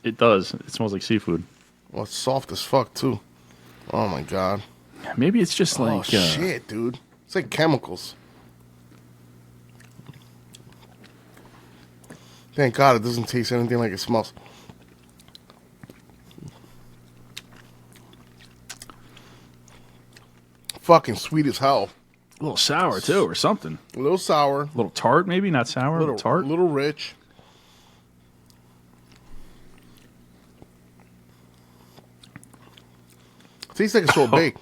It does. It smells like seafood. Well, it's soft as fuck too. Oh my god. Maybe it's just like Oh shit, dude. It's like chemicals. Thank God it doesn't taste anything like it smells. Fucking sweet as hell. A little sour too, or something. A little sour. A little tart, maybe not sour. A little tart. A little rich. Tastes like a sorbet.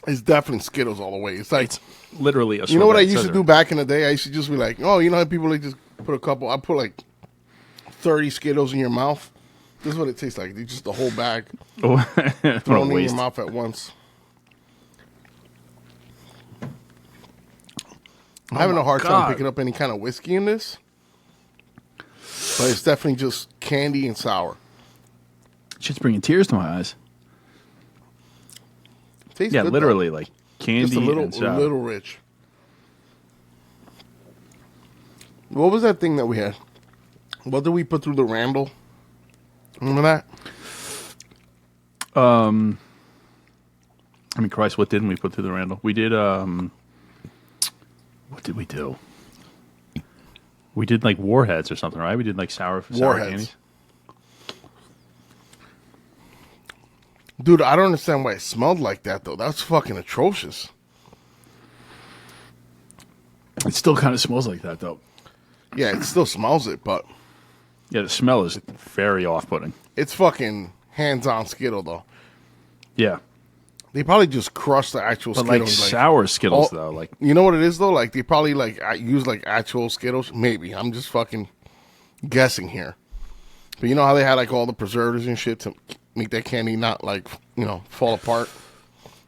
It's definitely Skittles all the way. It's like literally a sorbet. You know what I used to do back in the day? I used to just be like, oh, you know how people like just put a couple. I put like 30 Skittles in your mouth. This is what it tastes like. It's just the whole bag thrown in your mouth at once. I'm having a hard time picking up any kind of whiskey in this, but it's definitely just candy and sour. Shit's bringing tears to my eyes. Tastes yeah, good, literally though. like candy just and sour. A little rich. What was that thing that we had? What did we put through the Randall? Remember that? I mean, Christ, what didn't we put through the Randall? We did, what did we do? We did like Warheads or something, right? We did like sour Warheads. candy. Dude, I don't understand why it smelled like that, though. That's fucking atrocious. It still kind of smells like that, though. Yeah, it still smells it, but... Yeah, the smell is very off-putting. It's fucking hands-on Skittle, though. Yeah. They probably just crushed the actual But Skittles. like sour Skittles, though. Like, you know what it is, though? Like, they probably, like, use, like, actual Skittles. Maybe. I'm just fucking guessing here. But you know how they had, like, all the preservatives and shit to make that candy not, like, you know, fall apart?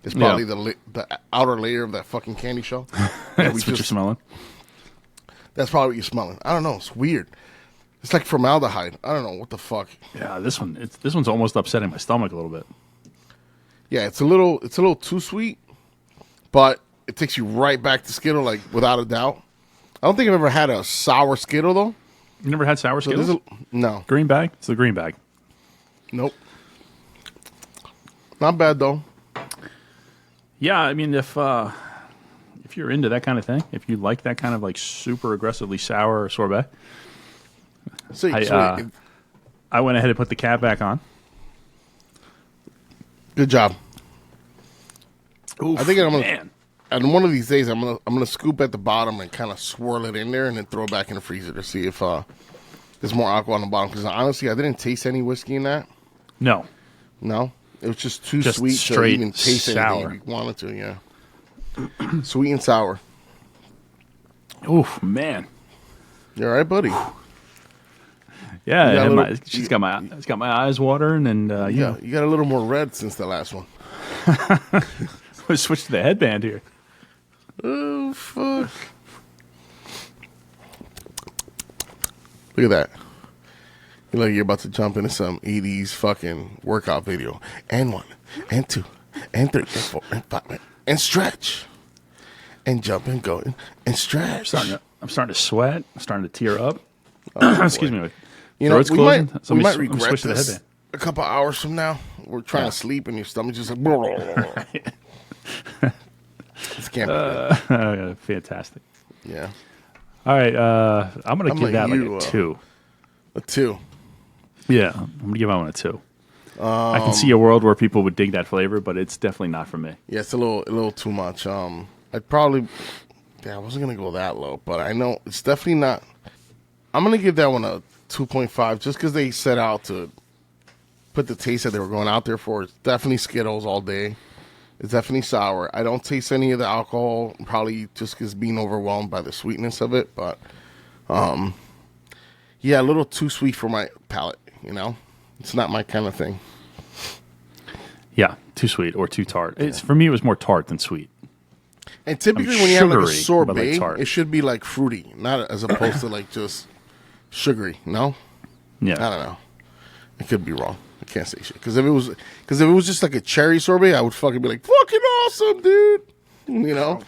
It's probably the outer layer of that fucking candy shell. that's what you're smelling. That's probably what you're smelling. I don't know. It's weird. It's like formaldehyde. I don't know. What the fuck? Yeah, this one's almost upsetting my stomach a little bit. Yeah, it's a little too sweet, but it takes you right back to Skittle, like, without a doubt. I don't think I've ever had a sour Skittle, though. You never had sour Skittles? No. Green bag? It's the green bag. Nope. Not bad, though. Yeah, I mean, if you're into that kind of thing, if you like that kind of like super aggressively sour sorbet, I went ahead and put the cap back on. Good job. Oof, I think I'm gonna. Man. And one of these days, I'm gonna scoop at the bottom and kind of swirl it in there, and then throw it back in the freezer to see if there's more alcohol on the bottom. Because honestly, I didn't taste any whiskey in that. No, it was just too sweet to even taste sour. anything if you wanted to. Yeah, sweet and sour. Oof, man. You all right, buddy? Yeah, it's got my eyes watering, and yeah, you got a little more red since the last one. We switched to the headband here. Oh fuck! Look at that. You look like you're about to jump into some 80s fucking workout video. And 1, and 2, and 3, and 4, and 5, and stretch, and jump and go and stretch. I'm starting to sweat. I'm starting to tear up. Oh, Excuse me. You know, we might regret switch to the this headband. a couple hours from now. We're trying to sleep, and your stomach's just like. It's can't fantastic. Yeah. All right. I'm gonna give that like a 2. A 2. Yeah, I'm gonna give that one a 2. I can see a world where people would dig that flavor, but it's definitely not for me. Yeah, it's a little too much. I'd probably. Yeah, I wasn't gonna go that low, but I know it's definitely not. I'm gonna give that one a 2.5 just because they set out to put the taste that they were going out there for. It's definitely Skittles all day. It's definitely sour. I don't taste any of the alcohol, probably just because being overwhelmed by the sweetness of it. But, yeah, a little too sweet for my palate, you know? It's not my kind of thing. Yeah, too sweet or too tart. It's for me, it was more tart than sweet. And typically when you have like a sorbet, like it should be like fruity, not as opposed to like just sugary, no? Yeah. I don't know. I could be wrong. I can't say shit. Because if it was just like a cherry sorbet, I would fucking be like, fucking awesome, dude. You know?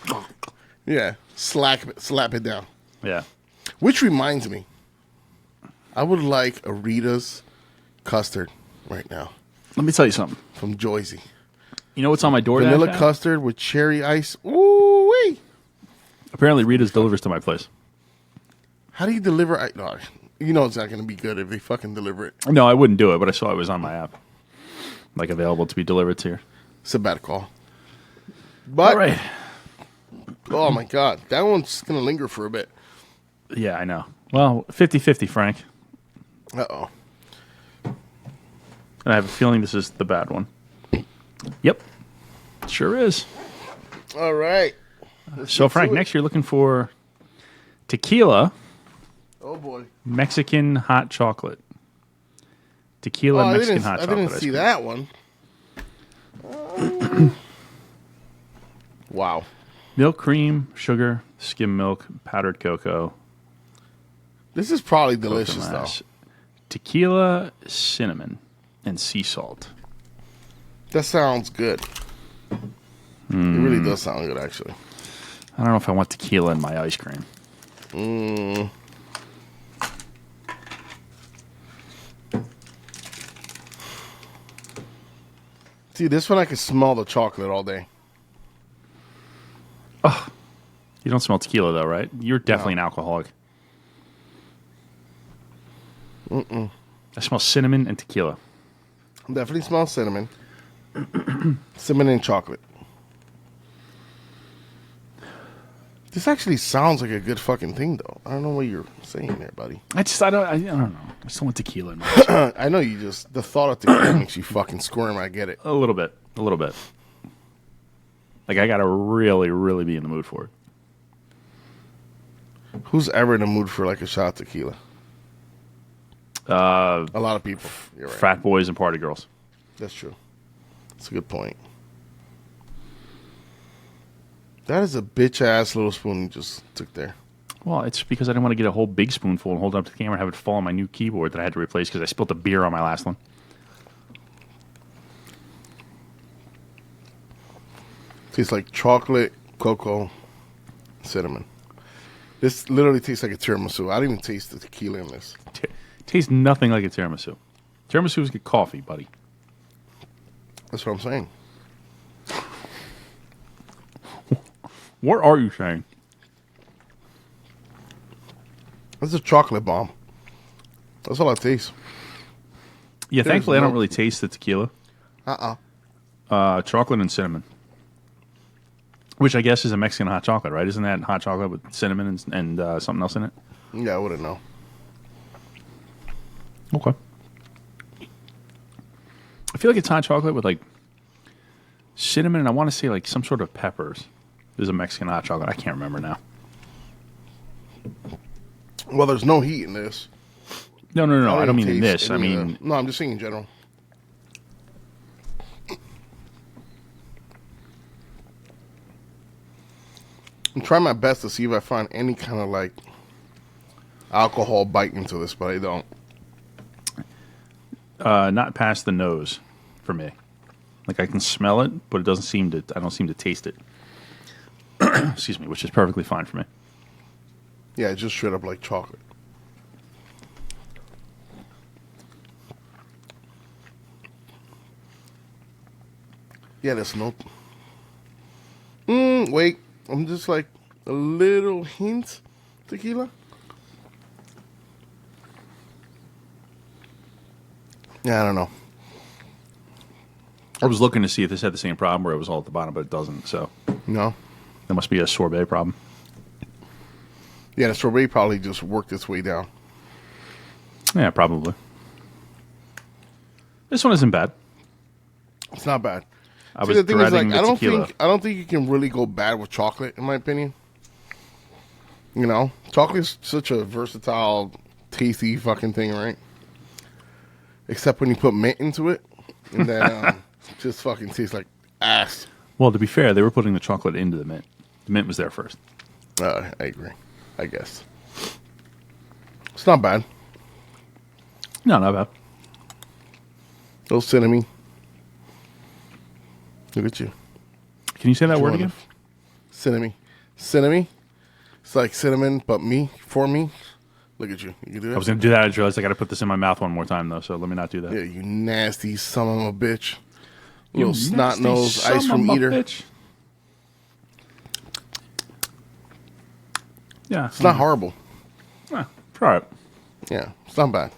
Yeah. Slap it down. Yeah. Which reminds me, I would like a Rita's custard right now. Let me tell you something. From Joyzy. You know what's on my door? Vanilla custard with cherry ice. Ooh-wee. Apparently Rita's delivers to my place. How do you deliver? No, You know it's not going to be good if they fucking deliver it. No, I wouldn't do it, but I saw it was on my app. Like, available to be delivered to you. It's a bad call. But, All right. oh my God, that one's going to linger for a bit. Yeah, I know. Well, 50-50, Frank. Uh-oh. And I have a feeling this is the bad one. Yep. Sure is. All right. So, Frank, next you're looking for tequila, Oh, boy. Mexican hot chocolate. Tequila, Mexican hot I chocolate. didn't see that one. Wow. Milk, cream, sugar, skim milk, powdered cocoa. This is probably delicious, though. Cocoa tequila, cinnamon, and sea salt. That sounds good. It really does sound good, actually. I don't know if I want tequila in my ice cream. See, this one I can smell the chocolate all day. You don't smell tequila, though, right? You're definitely an alcoholic. I smell cinnamon and tequila. Definitely smell cinnamon. Cinnamon and chocolate. This actually sounds like a good fucking thing, though. I don't know what you're saying there, buddy. I don't know. I just don't want tequila in my I know you just, the thought of tequila makes you fucking squirm. I get it. A little bit. Like, I got to really, really be in the mood for it. Who's ever in the mood for like a shot of tequila? A lot of people. You're right. Frat boys and party girls. That's true. That's a good point. That is a bitch ass little spoon you just took there. Well, it's because I didn't want to get a whole big spoonful and hold it up to the camera and have it fall on my new keyboard that I had to replace because I spilled the beer on my last one. Tastes like chocolate, cocoa, cinnamon. This literally tastes like a tiramisu. I didn't even taste the tequila in this. Tastes nothing like a tiramisu. Tiramisu is good coffee, buddy. That's what I'm saying. What are you saying? This is a chocolate bomb. That's all I taste. Yeah, There's thankfully I don't no- really taste the tequila. Uh-uh. Chocolate and cinnamon. Which I guess is a Mexican hot chocolate, right? Isn't that hot chocolate with cinnamon and something else in it? Yeah, I wouldn't know. Okay. I feel like it's hot chocolate with like cinnamon and I want to say like some sort of peppers. There's a Mexican hot chocolate. I can't remember now. Well, there's no heat in this. No. I don't mean in taste this. I any of mean, no, I'm just saying in general. I'm trying my best to see if I find any kind of like alcohol bite into this, but I don't. not past the nose for me. Like I can smell it, but it doesn't seem to. I don't seem to taste it. Excuse me, which is perfectly fine for me. Yeah, it's just straight up like chocolate. Yeah, there's no. Wait. I'm just like a little hint tequila. Yeah, I don't know. I was looking to see if this had the same problem where it was all at the bottom, but it doesn't. So No. that must be a sorbet problem. Yeah, the sorbet probably just worked its way down. Yeah, probably. This one isn't bad. It's not bad. I See, was the thing is, dreading like, the tequila. I don't think you can really go bad with chocolate, in my opinion. You know, chocolate's such a versatile, tasty fucking thing, right? Except when you put mint into it, and then just fucking tastes like ass. Well, to be fair, they were putting the chocolate into the mint. The mint was there first. I agree. I guess it's not bad. No, not bad. No cinnamon. Look at you. Can you say that word again? Cinnamon. Cinnamon. It's like cinnamon, but for me. Look at you. You can do that? I was going to do that. I realized I got to put this in my mouth one more time, though, so let me not do that. Yeah, you nasty son of a bitch. You Little snot-nosed ice cream eater. Bitch. Yeah. It's not horrible. Try it. Yeah, it's not bad.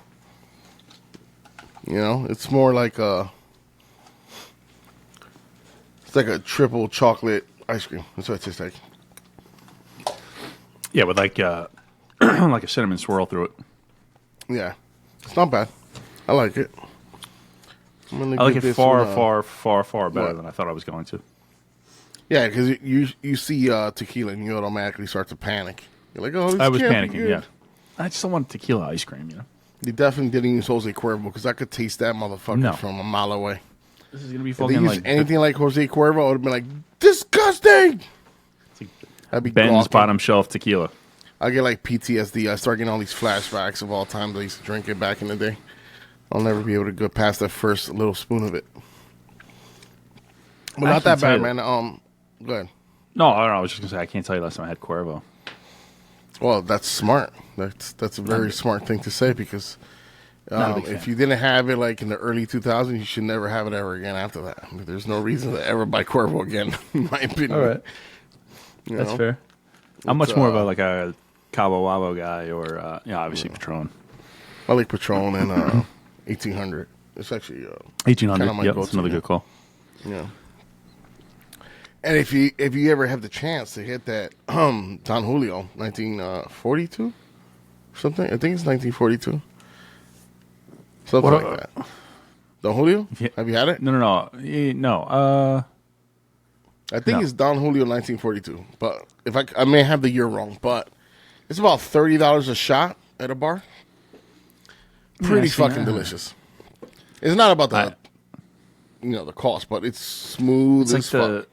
You know, it's more like it's like a triple chocolate ice cream. That's what it tastes like. Yeah, with like like a cinnamon swirl through it. Yeah, it's not bad. I like it. I like it far better what? than I thought I was going to. Yeah, because you see tequila and you automatically start to panic. You're like, oh, this I was can't be panicking, good. yeah. I just don't want tequila ice cream, you know? You definitely didn't use Jose Cuervo because I could taste that motherfucker No. from a mile away. This is going to be If they fucking used like anything like Jose Cuervo, I would have been like, disgusting! I'd be Ben's gawking. bottom shelf tequila. I get like PTSD. I start getting all these flashbacks of all times I used to drink it back in the day. I'll never be able to go past that first little spoon of it. But not that bad, man. Go ahead. No, I was just going to say, I can't tell you last time I had Cuervo. Well, that's smart. That's a very smart thing to say because Not a big fan. if you didn't have it like in the early 2000s, you should never have it ever again after that. I mean, there's no reason to ever buy Cuervo again, in my opinion. All right. You That's know? fair. I'm much more of a, like a Cabo Wabo guy or, obviously Patron. I like Patron and 1800. It's actually 1800, kinda my yep, go-to, that's another yeah. good call. yeah. And if you ever have the chance to hit that Don Julio 1942 something, I think it's 1942 something What, like that. Don Julio, have you had it? No. I think No. it's Don Julio 1942, but if I may have the year wrong, but it's about $30 a shot at a bar. Pretty I've seen fucking that. delicious. It's not about the cost, but it's smooth It's as like fuck.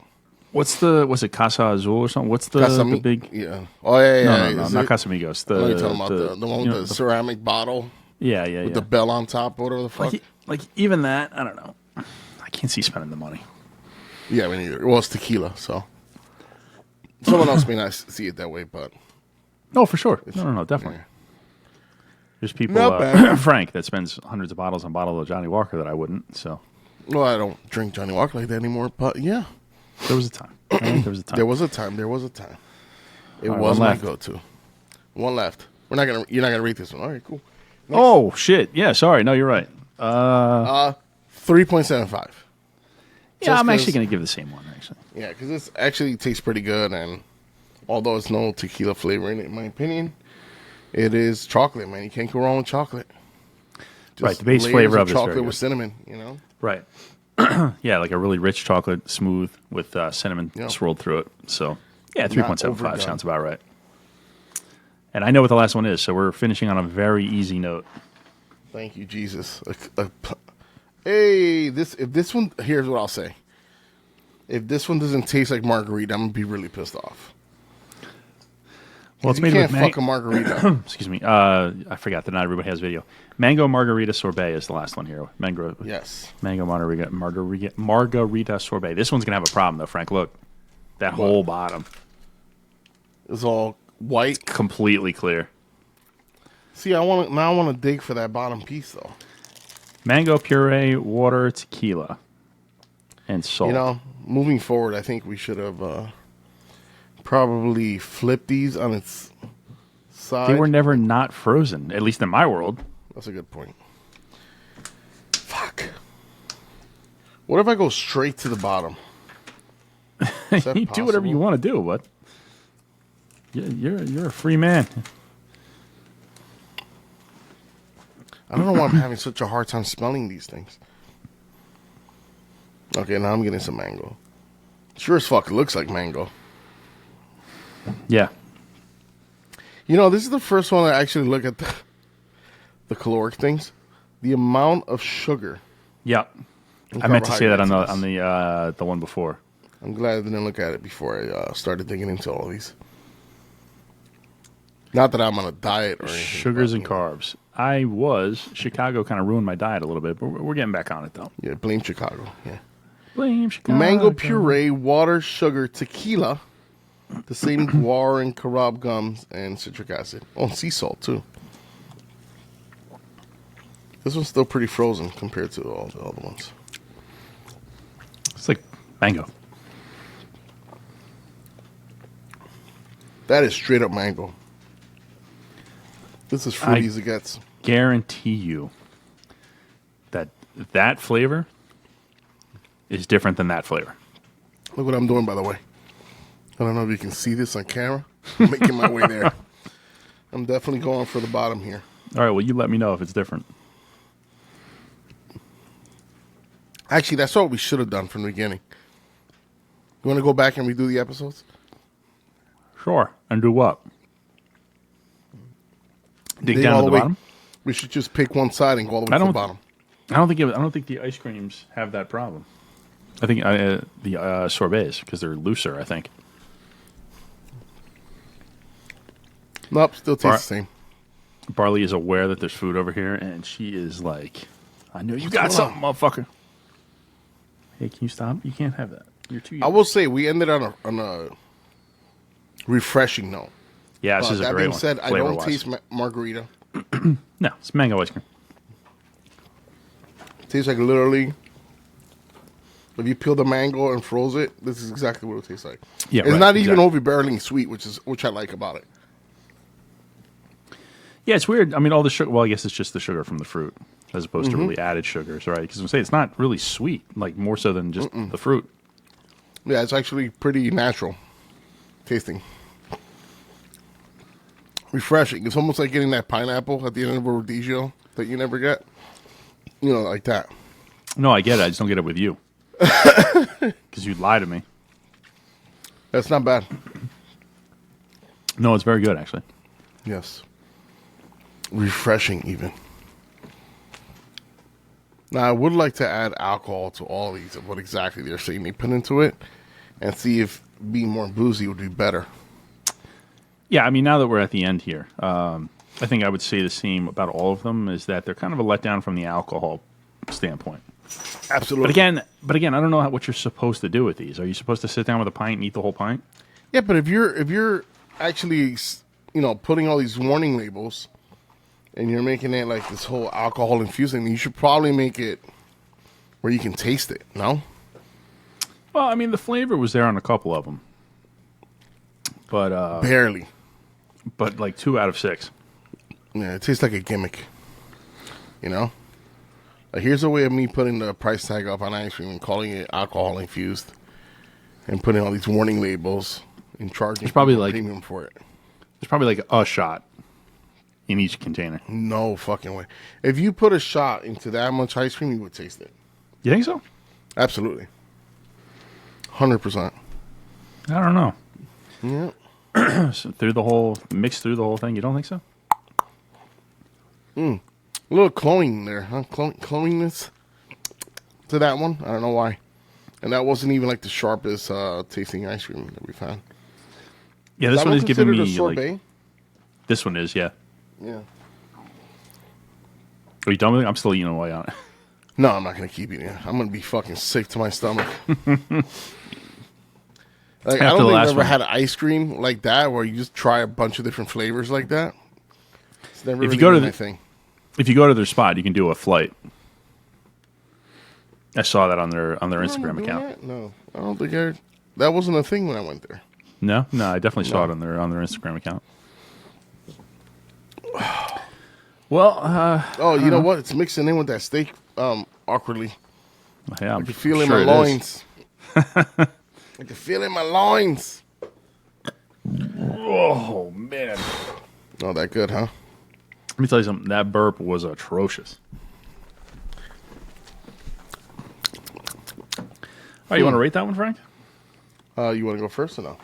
what's it, Casa Azul or something? What's the big... Yeah. Oh yeah. No, Is not it? Casamigos. The, What are you talking about? The one with the ceramic bottle Yeah. with the bell on top, or whatever the fuck. Like even that, I don't know. I can't see spending the money. Yeah, me neither. Well, it's tequila, so someone else may not see it that way, but No, for sure. No, definitely. yeah. There's people, Not bad. Frank, that spends hundreds of bottles on a bottle of Johnny Walker that I wouldn't. So Well, I don't drink Johnny Walker like that anymore, but yeah, there was a time. Right? There was a time. there was a time. It All right, was one my left. go-to. One left. You're not gonna rate this one. All right, cool. Oh shit! Yeah, sorry. No, you're right. 3.75. Yeah, I'm Just actually 'cause- going to give the same one. Actually, Yeah, because this actually tastes pretty good, and although it's no tequila flavor in it, in my opinion, it is chocolate, man. You can't go wrong with chocolate. Just Right, the base layers flavor of it is very chocolate good. with cinnamon, you know? right? Yeah, like a really rich chocolate, smooth with cinnamon Yeah. swirled through it. So yeah, Not 3.75 overdone. sounds about right. And I know what the last one is, so we're finishing on a very easy note. Thank you, Jesus. Hey, if this one, here's what I'll say. If this one doesn't taste like margarita, I'm going to be really pissed off. Well, it's You made can't with fuck a margarita. excuse me. I forgot that not everybody has video. Mango Margarita Sorbet is the last one here. Mango Yes. Margarita Sorbet. This one's gonna have a problem though, Frank. Look, that whole bottom It's all white. completely clear. See, I want to dig for that bottom piece, though. Mango puree, water, tequila, and salt. You know, moving forward, I think we should have probably flipped these on its side. they were never not frozen, at least in my world. That's a good point. Fuck. What if I go straight to the bottom? Is that You do whatever possible? you want to do, but you're a free man. I don't know why I'm having such a hard time smelling these things. Okay, now I'm getting some mango. Sure as fuck, it looks like mango. Yeah. You know, this is the first one I actually look at the caloric things. The amount of sugar. Yep. and I meant to say that on carbohydrates the one before. I'm glad I didn't look at it before I started digging into all these. Not that I'm on a diet or anything. Sugars but, and carbs. Chicago kind of ruined my diet a little bit, but we're getting back on it though. Yeah, blame Chicago. Yeah. Blame Chicago. Mango puree, water, sugar, tequila, the same guar and carob gums, and citric acid. Oh, sea salt, too. This one's still pretty frozen compared to all the other ones. It's like mango. That is straight up mango. This is fruity as it gets. Guarantee you that flavor is different than that flavor. Look what I'm doing, by the way. I don't know if you can see this on camera. I'm making my way there. I'm definitely going for the bottom here. All right, well, you let me know if it's different. Actually, that's what we should have done from the beginning. You want to go back and redo the episodes? Sure. And do what? Dig Dig down all to the way. bottom? We should just pick one side and go all the way to the bottom. I don't think the ice creams have that problem. I think the sorbets, because they're looser, I think. Nope, still tastes the same. Barley is aware that there's food over here, and she is like, I know you got something, motherfucker. Hey, can you stop? You can't have that. You're too young. I will say, we ended on a refreshing note. Yeah, this is a that great being one. said, I don't flavor-wise. taste margarita. No, it's mango ice cream. It tastes like literally, if you peel the mango and froze it, this is exactly what it tastes like. Yeah, it's right, not even exactly. overbearingly sweet, which I like about it. Yeah, it's weird. I mean, all the sugar. Well, I guess it's just the sugar from the fruit, as opposed to really added sugars, right? Because I'm saying it's not really sweet, like more so than just the fruit. Yeah, it's actually pretty natural tasting. Refreshing. It's almost like getting that pineapple at the end of a rodizio that you never get. You know, like that. No, I get it. I just don't get it with you. Because you'd lie to me. That's not bad. No, it's very good, actually. Yes. Refreshing, even. Now, I would like to add alcohol to all these of what exactly they're saying they put into it and see if being more boozy would be better. Yeah, I mean, now that we're at the end here, I think I would say the same about all of them, is that they're kind of a letdown from the alcohol standpoint. Absolutely. But again, I don't know what you're supposed to do with these. Are you supposed to sit down with a pint and eat the whole pint? Yeah, but if you're actually, putting all these warning labels and you're making it like this whole alcohol infusing, you should probably make it where you can taste it, no? Well, I mean, the flavor was there on a couple of them. But Barely. but like 2 out of 6. Yeah, it tastes like a gimmick. You know? Like, here's a way of me putting the price tag up on ice cream and calling it alcohol infused and putting all these warning labels and charging It's probably people like- premium for it. There's probably like a shot in each container. No fucking way. If you put a shot into that much ice cream, you would taste it. You think so? Absolutely. 100%. I don't know. Yeah. So mixed through the whole thing. You don't think so? A little cloying there, huh? Cloyingness to that one. I don't know why. And that wasn't even like the sharpest tasting ice cream that we've had. Yeah, this That one is giving considered me a sorbet? like. This one is, yeah. Yeah. Are you done with it? I'm still eating away on it. No, I'm not going to keep eating it. I'm going to be fucking sick to my stomach. Like, I After don't the think I've last ever one. had ice cream like that where you just try a bunch of different flavors like that. It's never If really you go to been the- my thing. If you go to their spot, you can do a flight. I saw that on their Instagram Doing account. that? No, I don't think that wasn't a thing when I went there. No, I definitely saw it on their Instagram account. Well, Oh, you know what? It's mixing in with that steak awkwardly. yeah, I can feel it in sure my it is. loins. I can feel it in my loins. Oh man, Oh, that good, huh? let me tell you something. That burp was atrocious. All right, you want to rate that one, Frank? You want to go first or no?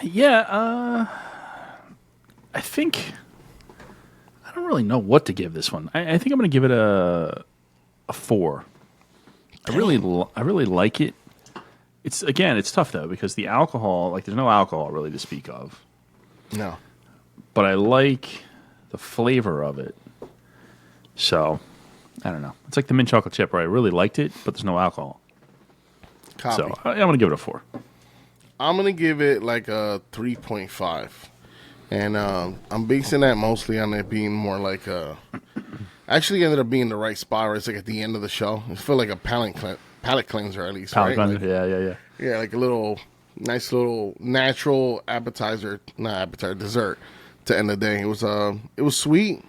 Yeah, I think I don't really know what to give this one. I think I'm going to give it a 4. I really like it. It's tough though because the alcohol, like, there's no alcohol really to speak of. No. But I like the flavor of it. So I don't know. It's like the mint chocolate chip, where I really liked it, but there's no alcohol. Copy. So I'm going to give it a 4. I'm going to give it like a 3.5. And I'm basing that mostly on it being more like a... Actually ended up being the right spot where it's like at the end of the show. It felt like a palate cleanser at least, Palate right? cleanser, Like, yeah. yeah, like a little Nice little natural dessert to end the day. It was sweet,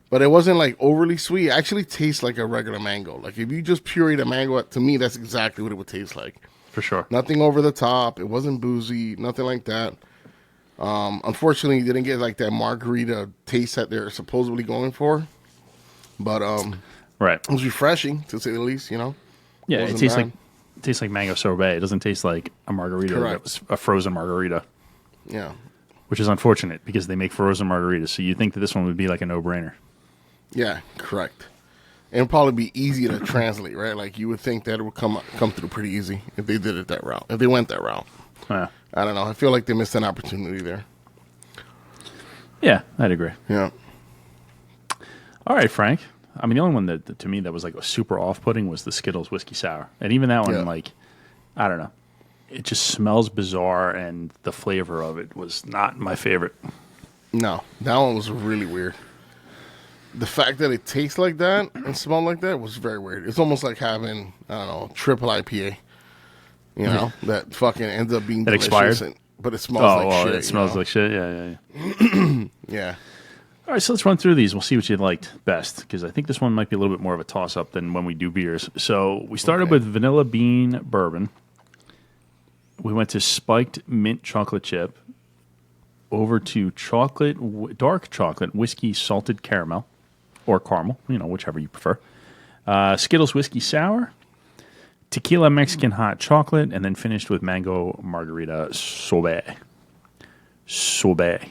but it wasn't like overly sweet. It actually tastes like a regular mango. Like if you just pureed a mango, to me, that's exactly what it would taste like. For sure. Nothing over the top. It wasn't boozy. Nothing like that. Unfortunately, you didn't get like that margarita taste that they're supposedly going for. But Right. it was refreshing to say the least. You know. Yeah, Wasn't it bad. tastes like mango sorbet. It doesn't taste like a margarita. Correct. That was a frozen margarita, Yeah. which is unfortunate because they make frozen margaritas. So you think that this one would be like a no-brainer. Yeah. Correct. And it'd probably be easy to translate, right? Like you would think that it would come through pretty easy if they did it that route. If they went that route. Yeah. I don't know. I feel like they missed an opportunity there. Yeah, I'd agree. Yeah. All right, Frank. I mean, the only one that to me that was like super off-putting was the Skittles whiskey sour, and even that one, Yeah. like, I don't know, it just smells bizarre, and the flavor of it was not my favorite. No, that one was really weird. The fact that it tastes like that and smelled like that was very weird. It's almost like having, I don't know, triple IPA. You know, that fucking ends up being That delicious. expired? But it smells like shit. It smells you know? like shit. Yeah. Yeah. All right, so let's run through these. We'll see what you liked best because I think this one might be a little bit more of a toss-up than when we do beers. So we started with vanilla bean bourbon. We went to spiked mint chocolate chip. Over to dark chocolate whiskey salted caramel or caramel, whichever you prefer. Skittles whiskey sour. Tequila Mexican hot chocolate, and then finished with mango margarita sorbet. Sorbet.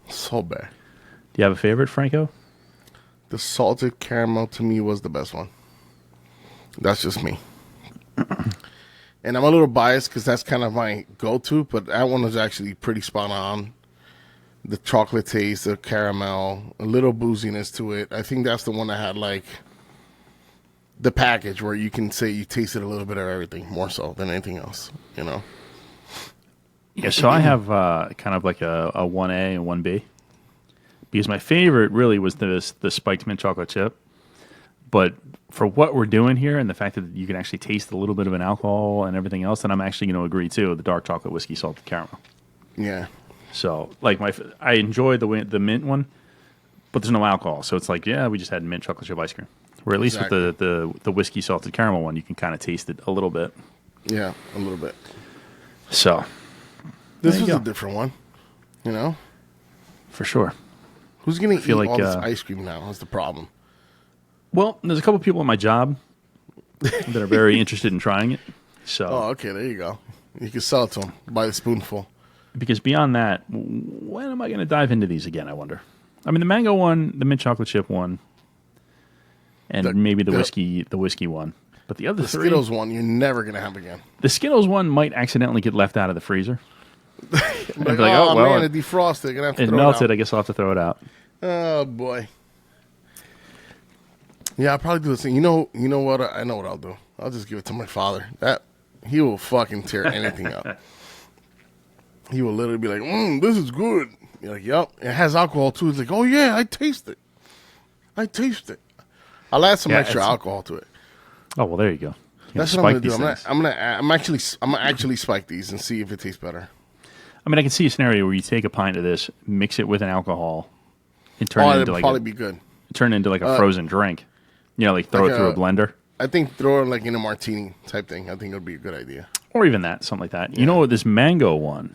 Sorbet. Do you have a favorite, Franco? The salted caramel to me was the best one. That's just me. And I'm a little biased because that's kind of my go-to, but that one was actually pretty spot on. The chocolate taste, the caramel, a little booziness to it. I think that's the one that had like the package where you can say you tasted a little bit of everything, more so than anything else, you know? Yeah, so I have kind of like a 1A and 1B. Because my favorite really was the spiked mint chocolate chip. But for what we're doing here and the fact that you can actually taste a little bit of an alcohol and everything else, then I'm actually going to agree too, the dark chocolate whiskey salted caramel. Yeah. So, like, I enjoy the mint one, but there's no alcohol. So it's like, yeah, we just had mint chocolate chip ice cream. Where at least with the whiskey salted caramel one, you can kind of taste it a little bit. Yeah, a little bit. So, this was a different one, you know? For sure. Who's going to eat like, all this ice cream now? That's the problem. Well, there's a couple people at my job that are very interested in trying it. So, Oh, okay, there you go. You can sell it to them by the spoonful. because beyond that, when am I going to dive into these again, I wonder? I mean, the mango one, the mint chocolate chip one, and maybe the whiskey one. But the other The three, Skittles one, you're never going to have again. the Skittles one might accidentally get left out of the freezer. Like, be like, oh, well, man, it defrosted. Gonna have to It throw melted. It I guess I'll have to throw it out. out. Oh, boy. Yeah, I'll probably do the same. You know what? I know what I'll do. I'll just give it to my father. He will fucking tear anything up. He will literally be like, this is good. You're like, yep. It has alcohol, too. He's like, oh, yeah, I taste it. I'll add some extra alcohol to it. Oh well, there you go. That's what I'm going to do. I'm gonna actually spike these and see if it tastes better. I mean, I can see a scenario where you take a pint of this, mix it with an alcohol, and turn it into it'd probably be good. a frozen drink. Like throw it through a blender. I think throw it like in a martini type thing. I think it would be a good idea. Or even that, something like that. Yeah. You know what? This mango one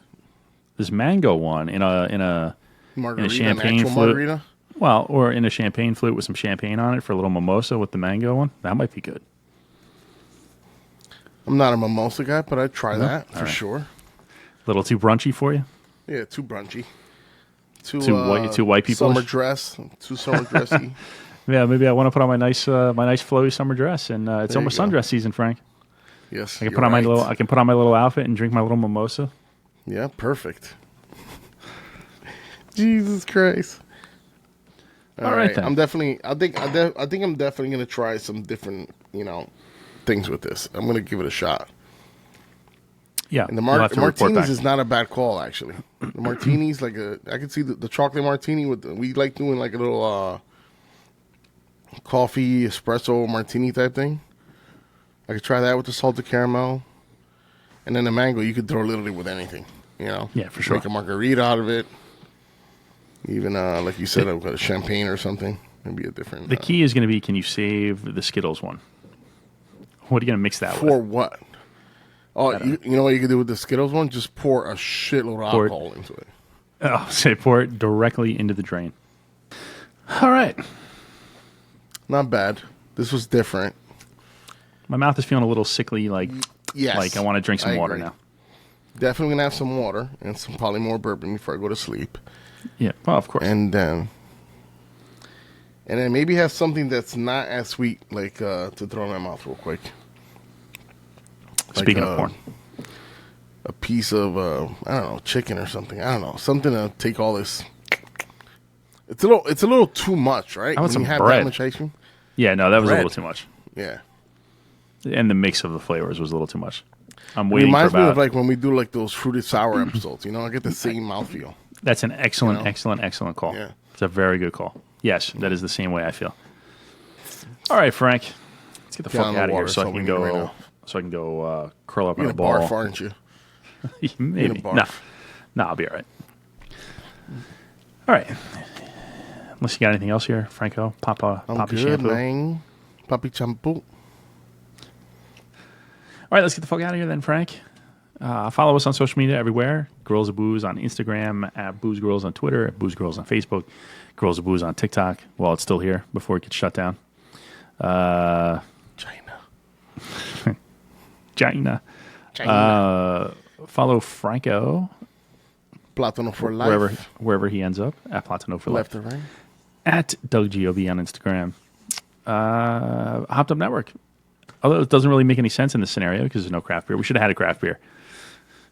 in a Margarita, champagne actual flute. margarita. Well, or in a champagne flute with some champagne on it for a little mimosa with the mango one. That might be good. I'm not a mimosa guy, but I'd try that for right. sure. A little too brunchy for you? Yeah, too brunchy. Too white people. Summer dress. Too summer dressy. Yeah, maybe I want to put on my nice flowy summer dress, and it's almost sundress season, Frank. Yes, I can put on my little outfit and drink my little mimosa. Yeah, perfect. Jesus Christ. All right, then. I think I'm definitely gonna try some different, things with this. I'm gonna give it a shot. Yeah, And the you'll have to report martinis back. is not a bad call, actually. The martinis, I could see the chocolate martini we like doing like a little coffee espresso martini type thing. I could try that with the salted caramel. And then the mango, you could throw literally with anything. You know? Yeah, for sure. Make a margarita out of it. Even, like you said, I've got a champagne or something. Maybe a different... The key is going to be, can you save the Skittles one? What are you going to mix that For with? what? Oh, you know what you can do with the Skittles one? Just pour a shitload of alcohol into it. Oh, say pour it directly into the drain. All right. Not bad. This was different. My mouth is feeling a little sickly, like I want to drink some water agree. now. Definitely gonna have some water and some probably more bourbon before I go to sleep. Yeah, well, of course. And then maybe have something that's not as sweet, like to throw in my mouth real quick. Speaking of porn. A piece of I don't know, chicken or something. I don't know, something to take all this. It's a little too much, right? I want when some you have bread. that much ice cream. Yeah, no, that was a Bread. little too much. Yeah. And the mix of the flavors was a little too much. I'm It waiting for reminds me about... of like when we do like those fruited sour episodes. You know, I get the same mouthfeel. That's an excellent, You know? excellent call. Yeah. It's a very good call. Yes, that is the same way I feel. All right, Frank. Let's get the Get fuck on the out of here water, so I so can we go... need right now. so I can go curl up in You're a in a barf, ball. aren't you? Maybe. barf. No, I'll be all right. All right. Unless you got anything else here, Franco, Papa I'm good, Shampoo. man. Papi shampoo. All right, let's get the fuck out of here then, Frank. Follow us on social media everywhere. Girls of Booze on Instagram, at Booze Girls on Twitter, at Booze Girls on Facebook, Girls of Booze on TikTok. While it's still here before it gets shut down. China. Follow Franco Plátano for life. wherever he ends up at Platano for Left Life. or right? At Doug GoB on Instagram. Hopped Up Network. Although it doesn't really make any sense in this scenario because there's no craft beer. We should have had a craft beer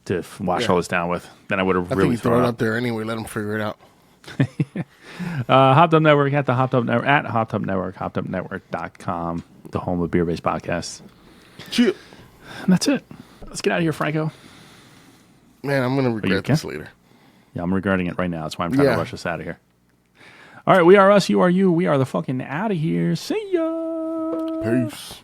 to wash all this down with. Then I would have I really think you throw thrown it up. out there anyway. Let them figure it out. Hopped Up Network at the Hopped Up Network at Hopped Up Network, hoppedupnetwork.com, the home of beer-based podcasts. Chill. And that's it. Let's get out of here, Franco. Man, I'm going to regret okay? this later. Yeah, I'm regretting it right now. That's why I'm trying to rush us out of here. All right, we are us, you are you. We are the fucking out of here. See ya. Peace.